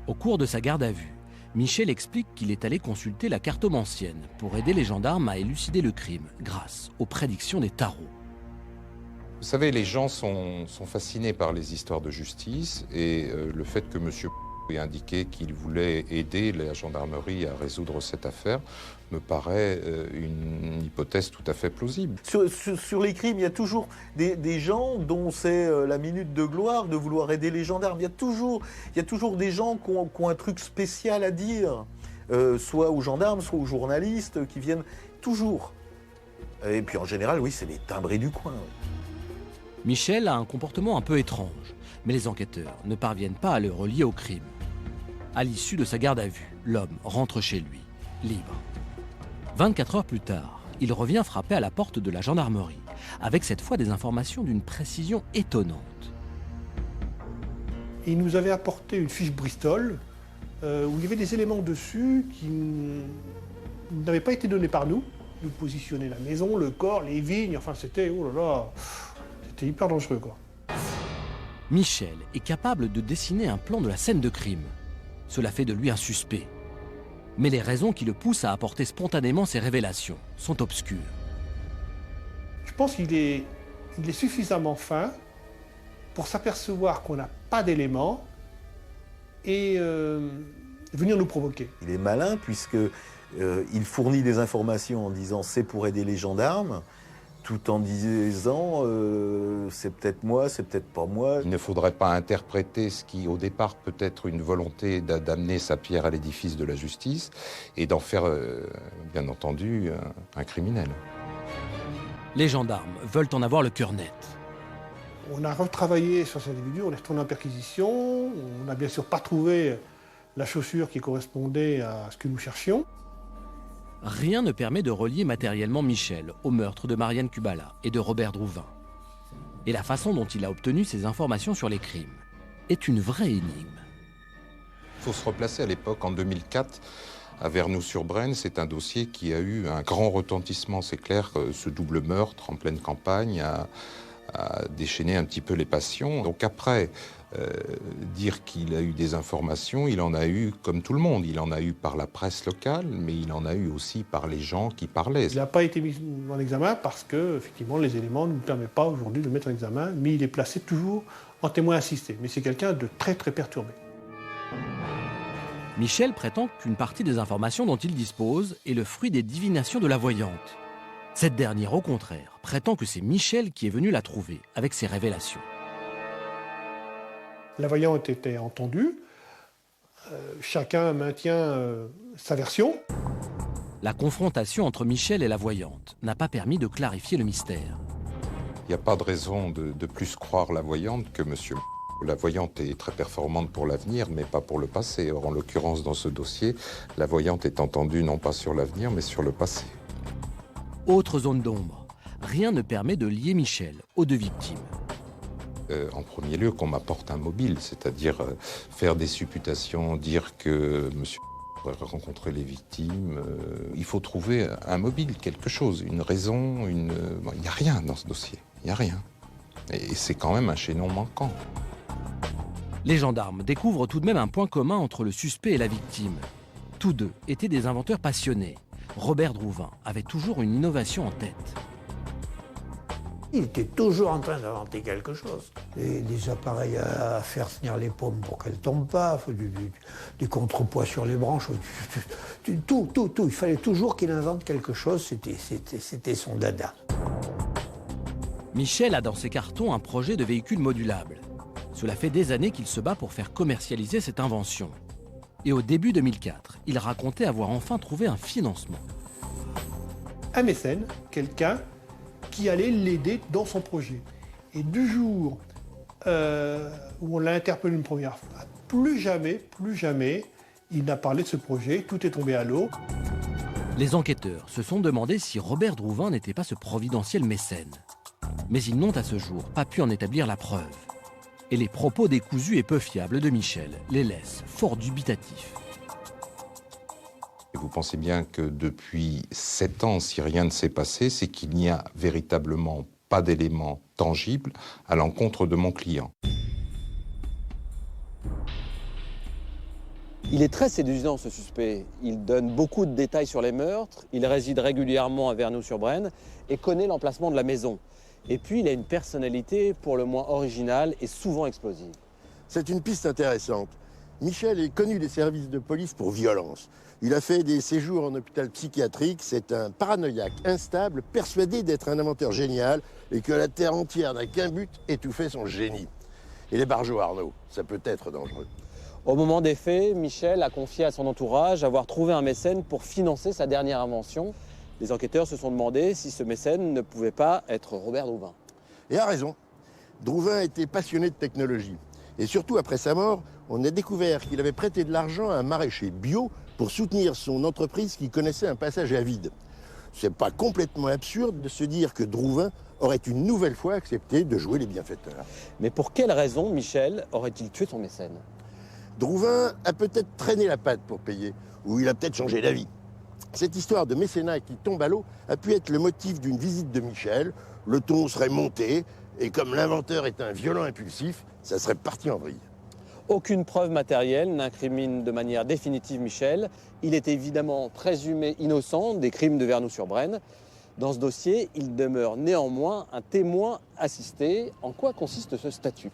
A: Au cours de sa garde à vue, Michel explique qu'il est allé consulter la cartomancienne pour aider les gendarmes à élucider le crime grâce aux prédictions des tarots.
R: Vous savez, les gens sont fascinés par les histoires de justice et le fait que M. ait indiqué qu'il voulait aider la gendarmerie à résoudre cette affaire me paraît une hypothèse tout à fait plausible.
O: Sur les crimes, il y a toujours des gens dont c'est la minute de gloire de vouloir aider les gendarmes. Il y a toujours des gens qui ont un truc spécial à dire, soit aux gendarmes, soit aux journalistes, qui viennent toujours. Et puis en général, oui, c'est les timbrés du coin.
A: Michel a un comportement un peu étrange, mais les enquêteurs ne parviennent pas à le relier au crime. À l'issue de sa garde à vue, l'homme rentre chez lui, libre. 24 heures plus tard, il revient frapper à la porte de la gendarmerie, avec cette fois des informations d'une précision étonnante.
C: Il nous avait apporté une fiche Bristol où il y avait des éléments dessus qui n'avaient pas été donnés par nous. Nous positionner la maison, le corps, les vignes, enfin c'était, oh là là, c'était hyper dangereux quoi.
A: Michel est capable de dessiner un plan de la scène de crime. Cela fait de lui un suspect. Mais les raisons qui le poussent à apporter spontanément ces révélations sont obscures.
C: Je pense qu'il est suffisamment fin pour s'apercevoir qu'on n'a pas d'éléments et venir nous provoquer.
O: Il est malin puisque il fournit des informations en disant c'est pour aider les gendarmes, tout en disant c'est peut-être moi, c'est peut-être pas moi.
R: Il ne faudrait pas interpréter ce qui, au départ, peut être une volonté d'amener sa pierre à l'édifice de la justice et d'en faire, bien entendu, un criminel.
A: Les gendarmes veulent en avoir le cœur net.
C: On a retravaillé sur cet individu, on est retourné en perquisition, on n'a bien sûr pas trouvé la chaussure qui correspondait à ce que nous cherchions.
A: Rien ne permet de relier matériellement Michel au meurtre de Marianne Kubala et de Robert Drouin. Et la façon dont il a obtenu ces informations sur les crimes est une vraie énigme.
R: Il faut se replacer à l'époque, en 2004. à Vernoux-sur-Brenne, c'est un dossier qui a eu un grand retentissement. C'est clair que ce double meurtre en pleine campagne a déchaîné un petit peu les passions. Donc après, dire qu'il a eu des informations, il en a eu comme tout le monde. Il en a eu par la presse locale, mais il en a eu aussi par les gens qui parlaient.
C: Il n'a pas été mis en examen parce que, effectivement, les éléments ne nous permettent pas aujourd'hui de le mettre en examen, mais il est placé toujours en témoin assisté. Mais c'est quelqu'un de très très perturbé.
A: Michel prétend qu'une partie des informations dont il dispose est le fruit des divinations de la voyante. Cette dernière, au contraire, prétend que c'est Michel qui est venu la trouver avec ses révélations.
C: La voyante était entendue, chacun maintient sa version.
A: La confrontation entre Michel et la voyante n'a pas permis de clarifier le mystère.
R: Il n'y a pas de raison de plus croire la voyante que monsieur. La voyante est très performante pour l'avenir, mais pas pour le passé. Or, en l'occurrence, dans ce dossier, la voyante est entendue non pas sur l'avenir, mais sur le passé.
A: Autre zone d'ombre. Rien ne permet de lier Michel aux deux victimes.
R: En premier lieu, qu'on m'apporte un mobile, c'est-à-dire faire des supputations, dire que monsieur aurait rencontré les victimes. Il faut trouver un mobile, quelque chose, une raison, il n'y a rien dans ce dossier, il n'y a rien. Et c'est quand même un chaînon manquant.
A: Les gendarmes découvrent tout de même un point commun entre le suspect et la victime. Tous deux étaient des inventeurs passionnés. Robert Drouvin avait toujours une innovation en tête.
N: Il était toujours en train d'inventer quelque chose. Des appareils à faire tenir les pommes pour qu'elles ne tombent pas, du contrepoids sur les branches, tout. Il fallait toujours qu'il invente quelque chose, c'était son dada.
A: Michel a dans ses cartons un projet de véhicule modulable. Cela fait des années qu'il se bat pour faire commercialiser cette invention. Et au début 2004, il racontait avoir enfin trouvé un financement.
C: Un mécène, quelqu'un qui allait l'aider dans son projet. Et du jour où on l'a interpellé une première fois, plus jamais, il n'a parlé de ce projet, tout est tombé à l'eau.
A: Les enquêteurs se sont demandé si Robert Drouvin n'était pas ce providentiel mécène. Mais ils n'ont à ce jour pas pu en établir la preuve. Et les propos décousus et peu fiables de Michel les laissent fort dubitatifs.
R: Vous pensez bien que depuis 7 ans, si rien ne s'est passé, c'est qu'il n'y a véritablement pas d'éléments tangibles à l'encontre de mon client.
H: Il est très séduisant, ce suspect. Il donne beaucoup de détails sur les meurtres, il réside régulièrement à Vernoux-sur-Brenne et connaît l'emplacement de la maison. Et puis, il a une personnalité pour le moins originale et souvent explosive.
I: C'est une piste intéressante. Michel est connu des services de police pour violence. Il a fait des séjours en hôpital psychiatrique. C'est un paranoïaque instable, persuadé d'être un inventeur génial et que la terre entière n'a qu'un but, étouffer son génie. Et les barjots, Arnaud, ça peut être dangereux.
H: Au moment des faits, Michel a confié à son entourage avoir trouvé un mécène pour financer sa dernière invention. Les enquêteurs se sont demandé si ce mécène ne pouvait pas être Robert Drouvin.
I: Et a raison. Drouvin était passionné de technologie. Et surtout, après sa mort, on a découvert qu'il avait prêté de l'argent à un maraîcher bio pour soutenir son entreprise qui connaissait un passage à vide. C'est pas complètement absurde de se dire que Drouvin aurait une nouvelle fois accepté de jouer les bienfaiteurs.
H: Mais pour quelle raison Michel aurait-il tué son mécène?
I: Drouvin a peut-être traîné la patte pour payer, ou il a peut-être changé d'avis. Cette histoire de mécénat qui tombe à l'eau a pu être le motif d'une visite de Michel. Le ton serait monté, et comme l'inventeur est un violent impulsif, ça serait parti en vrille.
H: Aucune preuve matérielle n'incrimine de manière définitive Michel. Il est évidemment présumé innocent des crimes de Vernoux-sur-Brenne. Dans ce dossier, il demeure néanmoins un témoin assisté. En quoi consiste ce statut?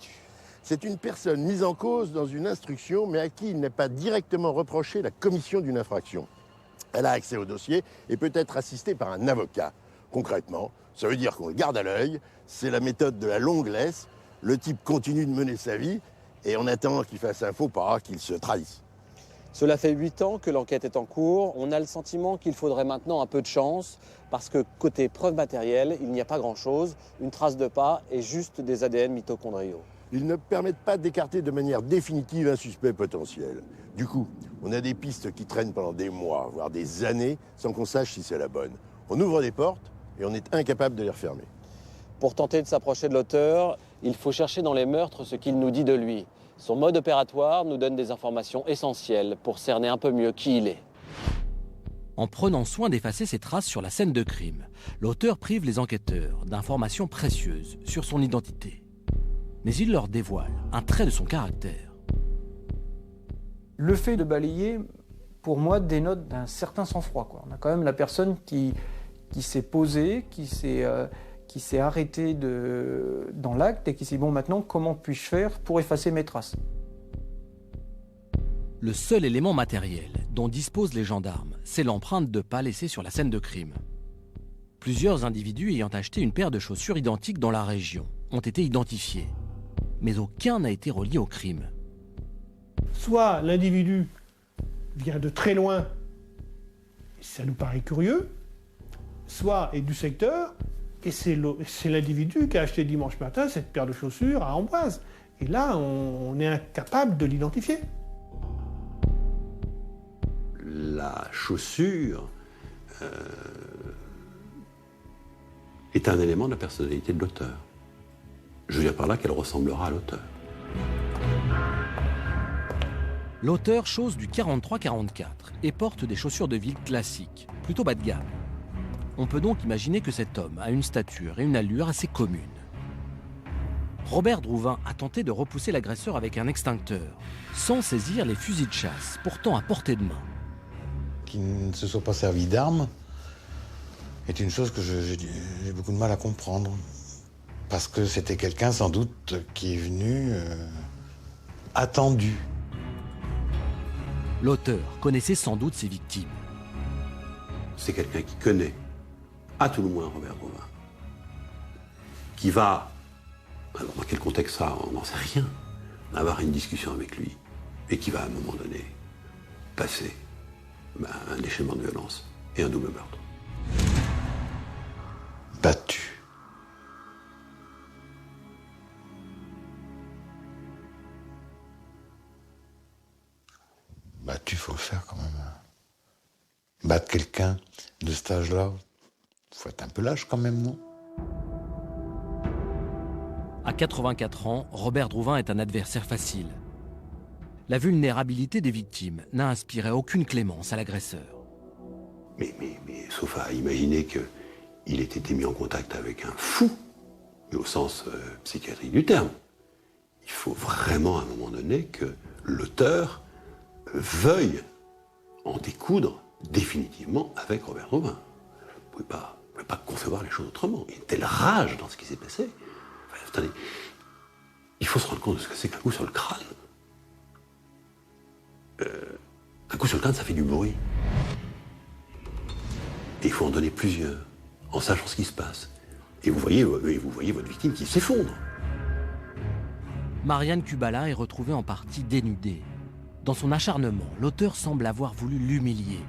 I: C'est une personne mise en cause dans une instruction, mais à qui il n'est pas directement reproché la commission d'une infraction. Elle a accès au dossier et peut être assistée par un avocat. Concrètement, ça veut dire qu'on le garde à l'œil, c'est la méthode de la longue laisse, le type continue de mener sa vie et on attend qu'il fasse un faux pas, qu'il se trahisse.
H: Cela fait 8 ans que l'enquête est en cours. On a le sentiment qu'il faudrait maintenant un peu de chance parce que côté preuve matérielle, il n'y a pas grand-chose, une trace de pas et juste des ADN mitochondriaux.
I: Ils ne permettent pas d'écarter de manière définitive un suspect potentiel. Du coup, on a des pistes qui traînent pendant des mois, voire des années, sans qu'on sache si c'est la bonne. On ouvre des portes et on est incapable de les refermer.
H: Pour tenter de s'approcher de l'auteur, il faut chercher dans les meurtres ce qu'il nous dit de lui. Son mode opératoire nous donne des informations essentielles pour cerner un peu mieux qui il est.
A: En prenant soin d'effacer ses traces sur la scène de crime, l'auteur prive les enquêteurs d'informations précieuses sur son identité. Mais il leur dévoile un trait de son caractère.
E: Le fait de balayer, pour moi, dénote d'un certain sang-froid, quoi. On a quand même la personne qui s'est posée, qui s'est arrêtée dans l'acte et qui s'est dit « bon, maintenant, comment puis-je faire pour effacer mes traces ?»
A: Le seul élément matériel dont disposent les gendarmes, c'est l'empreinte de pas laissée sur la scène de crime. Plusieurs individus ayant acheté une paire de chaussures identiques dans la région ont été identifiés, mais aucun n'a été relié au crime.
C: Soit l'individu vient de très loin, ça nous paraît curieux, soit est du secteur, et c'est l'individu qui a acheté dimanche matin cette paire de chaussures à Amboise. Et là, on est incapable de l'identifier.
D: La chaussure est un élément de la personnalité de l'auteur. Je veux dire par là qu'elle ressemblera à l'auteur.
A: L'auteur chausse du 43-44 et porte des chaussures de ville classiques, plutôt bas de gamme. On peut donc imaginer que cet homme a une stature et une allure assez communes. Robert Drouvin a tenté de repousser l'agresseur avec un extincteur, sans saisir les fusils de chasse, pourtant à portée de main.
M: Qu'il ne se soit pas servi d'armes est une chose que j'ai beaucoup de mal à comprendre. Parce que c'était quelqu'un, sans doute, qui est venu attendu.
A: L'auteur connaissait sans doute ses victimes.
D: C'est quelqu'un qui connaît, à tout le moins, Robert Drouvin. Qui va, alors dans quel contexte ça, on n'en sait rien, avoir une discussion avec lui. Et qui va, à un moment donné, passer un déchaînement de violence et un double meurtre.
M: Battu. Battu, faut le faire quand même. Battre quelqu'un de cet âge-là, faut être un peu lâche quand même, non?
A: À 84 ans, Robert Drouvin est un adversaire facile. La vulnérabilité des victimes n'a inspiré aucune clémence à l'agresseur.
D: Mais sauf à imaginer qu'il ait été mis en contact avec un fou, mais au sens psychiatrique du terme. Il faut vraiment à un moment donné que l'auteur veuille en découdre définitivement avec Robert Drouvin. Vous ne pouvez pas concevoir les choses autrement. Il y a une telle rage dans ce qui s'est passé. Enfin, attendez, il faut se rendre compte de ce que c'est qu'un coup sur le crâne. Un coup sur le crâne, ça fait du bruit. Et il faut en donner plusieurs, en sachant ce qui se passe. Et vous voyez votre victime qui s'effondre.
A: Marianne Kubala est retrouvée en partie dénudée. Dans son acharnement, l'auteur semble avoir voulu l'humilier.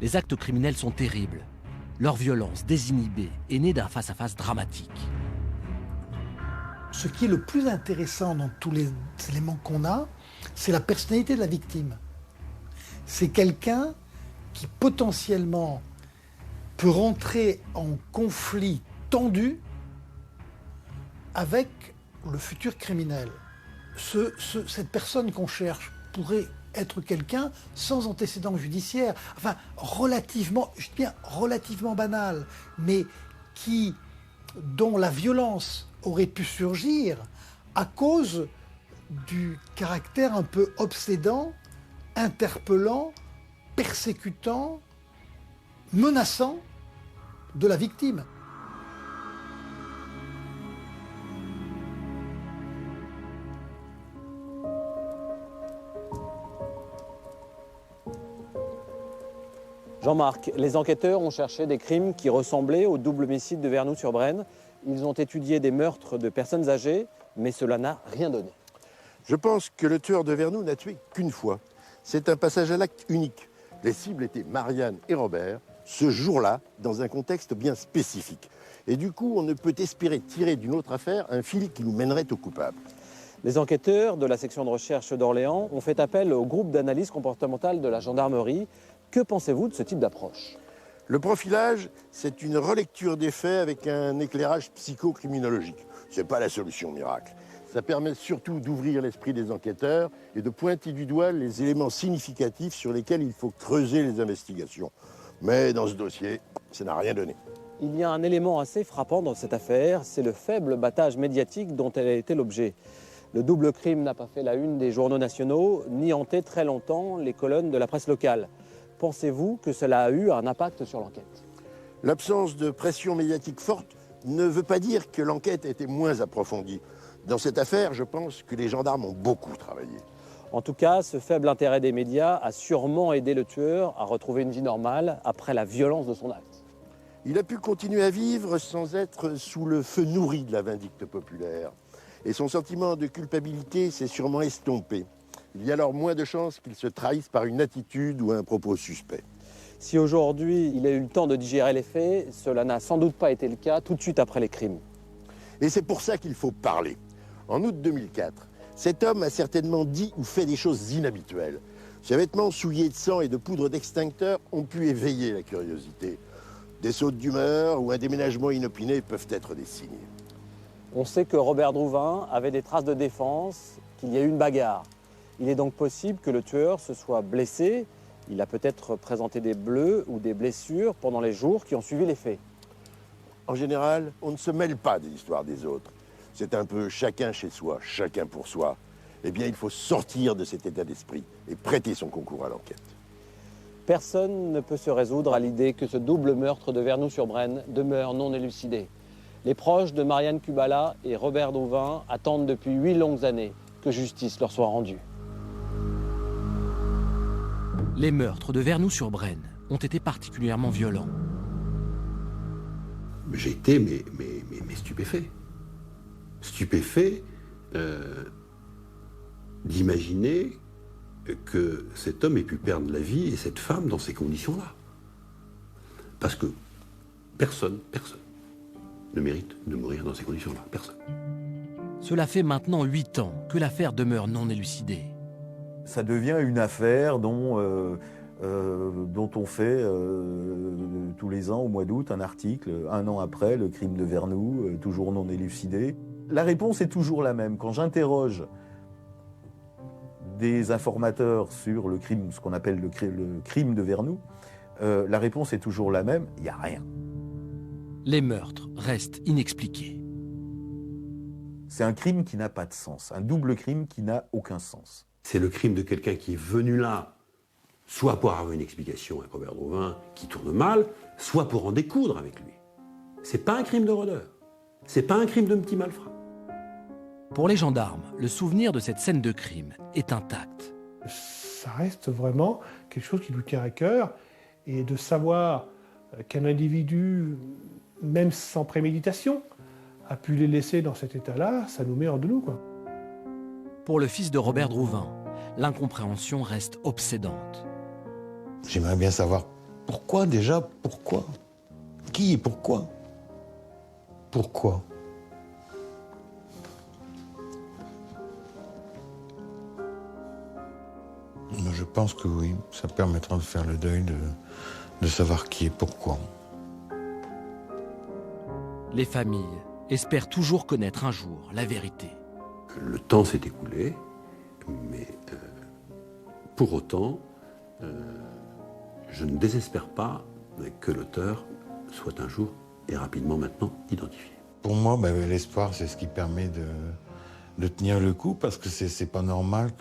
A: Les actes criminels sont terribles. Leur violence désinhibée est née d'un face-à-face dramatique.
K: Ce qui est le plus intéressant dans tous les éléments qu'on a, c'est la personnalité de la victime. C'est quelqu'un qui potentiellement peut rentrer en conflit tendu avec le futur criminel. Cette personne qu'on cherche pourrait être quelqu'un sans antécédent judiciaire, enfin relativement banal, mais dont la violence aurait pu surgir à cause du caractère un peu obsédant, interpellant, persécutant, menaçant de la victime.
H: Jean-Marc, les enquêteurs ont cherché des crimes qui ressemblaient au double homicide de Vernoux-sur-Brenne. Ils ont étudié des meurtres de personnes âgées, mais cela n'a rien donné.
I: Je pense que le tueur de Vernoux n'a tué qu'une fois. C'est un passage à l'acte unique. Les cibles étaient Marianne et Robert, ce jour-là, dans un contexte bien spécifique. Et du coup, on ne peut espérer tirer d'une autre affaire un fil qui nous mènerait au coupable.
H: Les enquêteurs de la section de recherche d'Orléans ont fait appel au groupe d'analyse comportementale de la gendarmerie. Que pensez-vous de ce type d'approche?
I: Le profilage, c'est une relecture des faits avec un éclairage psychocriminologique. Ce n'est pas la solution miracle. Ça permet surtout d'ouvrir l'esprit des enquêteurs et de pointer du doigt les éléments significatifs sur lesquels il faut creuser les investigations. Mais dans ce dossier, ça n'a rien donné.
H: Il y a un élément assez frappant dans cette affaire, c'est le faible battage médiatique dont elle a été l'objet. Le double crime n'a pas fait la une des journaux nationaux, ni hanté très longtemps les colonnes de la presse locale. Pensez-vous que cela a eu un impact sur l'enquête?
I: L'absence de pression médiatique forte ne veut pas dire que l'enquête a été moins approfondie. Dans cette affaire, je pense que les gendarmes ont beaucoup travaillé.
H: En tout cas, ce faible intérêt des médias a sûrement aidé le tueur à retrouver une vie normale après la violence de son acte.
I: Il a pu continuer à vivre sans être sous le feu nourri de la vindicte populaire. Et son sentiment de culpabilité s'est sûrement estompé. Il y a alors moins de chances qu'il se trahisse par une attitude ou un propos suspect.
H: Si aujourd'hui il a eu le temps de digérer les faits, cela n'a sans doute pas été le cas tout de suite après les crimes.
I: Et c'est pour ça qu'il faut parler. En août 2004, cet homme a certainement dit ou fait des choses inhabituelles. Ses vêtements souillés de sang et de poudre d'extincteur ont pu éveiller la curiosité. Des sautes d'humeur ou un déménagement inopiné peuvent être des signes.
H: On sait que Robert Drouvin avait des traces de défense, qu'il y a eu une bagarre. Il est donc possible que le tueur se soit blessé. Il a peut-être présenté des bleus ou des blessures pendant les jours qui ont suivi les faits.
I: En général, on ne se mêle pas de l'histoire des autres. C'est un peu chacun chez soi, chacun pour soi. Eh bien, il faut sortir de cet état d'esprit et prêter son concours à l'enquête.
H: Personne ne peut se résoudre à l'idée que ce double meurtre de Vernoux-sur-Brenne demeure non élucidé. Les proches de Marianne Kubala et Robert Drouvin attendent depuis 8 longues années que justice leur soit rendue.
A: Les meurtres de Vernoux-sur-Brenne ont été particulièrement violents.
D: J'ai été mais stupéfait. Stupéfait d'imaginer que cet homme ait pu perdre la vie et cette femme dans ces conditions-là. Parce que personne ne mérite de mourir dans ces conditions-là. Personne.
A: Cela fait maintenant 8 ans que l'affaire demeure non élucidée.
O: Ça devient une affaire dont on fait tous les ans, au mois d'août, un article, 1 an après, le crime de Vernoux, toujours non élucidé. La réponse est toujours la même. Quand j'interroge des informateurs sur le crime, ce qu'on appelle le crime de Vernoux, la réponse est toujours la même, il n'y a rien.
A: Les meurtres restent inexpliqués.
O: C'est un crime qui n'a pas de sens, un double crime qui n'a aucun sens.
D: C'est le crime de quelqu'un qui est venu là, soit pour avoir une explication avec Robert Drouvin qui tourne mal, soit pour en découdre avec lui. C'est pas un crime de rôdeur, c'est pas un crime de petit malfrat.
A: Pour les gendarmes, le souvenir de cette scène de crime est intact.
C: Ça reste vraiment quelque chose qui nous tient à cœur, et de savoir qu'un individu, même sans préméditation, a pu les laisser dans cet état-là, ça nous met hors de nous, quoi.
A: Pour le fils de Robert Drouvin, l'incompréhension reste obsédante.
M: J'aimerais bien savoir pourquoi déjà, pourquoi? Qui et pourquoi? Pourquoi? Je pense que oui, ça permettra de faire le deuil, de savoir qui et pourquoi.
A: Les familles espèrent toujours connaître un jour la vérité.
D: Le temps s'est écoulé, mais pour autant, je ne désespère pas que l'auteur soit un jour et rapidement maintenant identifié.
M: Pour moi, l'espoir, c'est ce qui permet de tenir le coup, parce que c'est pas normal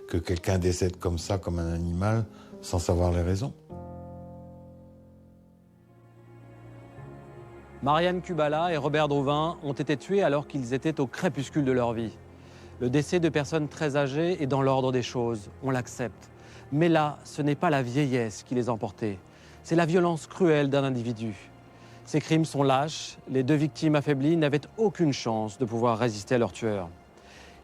M: que quelqu'un décède comme ça, comme un animal, sans savoir les raisons.
H: Marianne Kubala et Robert Drouvin ont été tués alors qu'ils étaient au crépuscule de leur vie. Le décès de personnes très âgées est dans l'ordre des choses, on l'accepte. Mais là, ce n'est pas la vieillesse qui les a emportés, c'est la violence cruelle d'un individu. Ces crimes sont lâches, les 2 victimes affaiblies n'avaient aucune chance de pouvoir résister à leur tueur.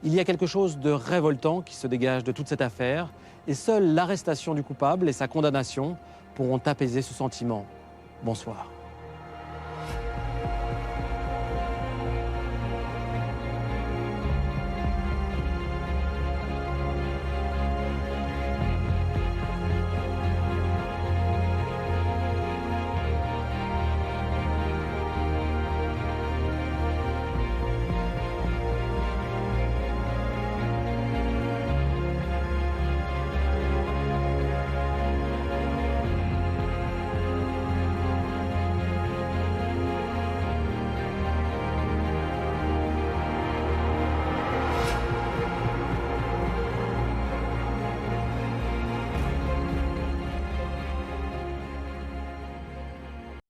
H: Il y a quelque chose de révoltant qui se dégage de toute cette affaire, et seule l'arrestation du coupable et sa condamnation pourront apaiser ce sentiment. Bonsoir.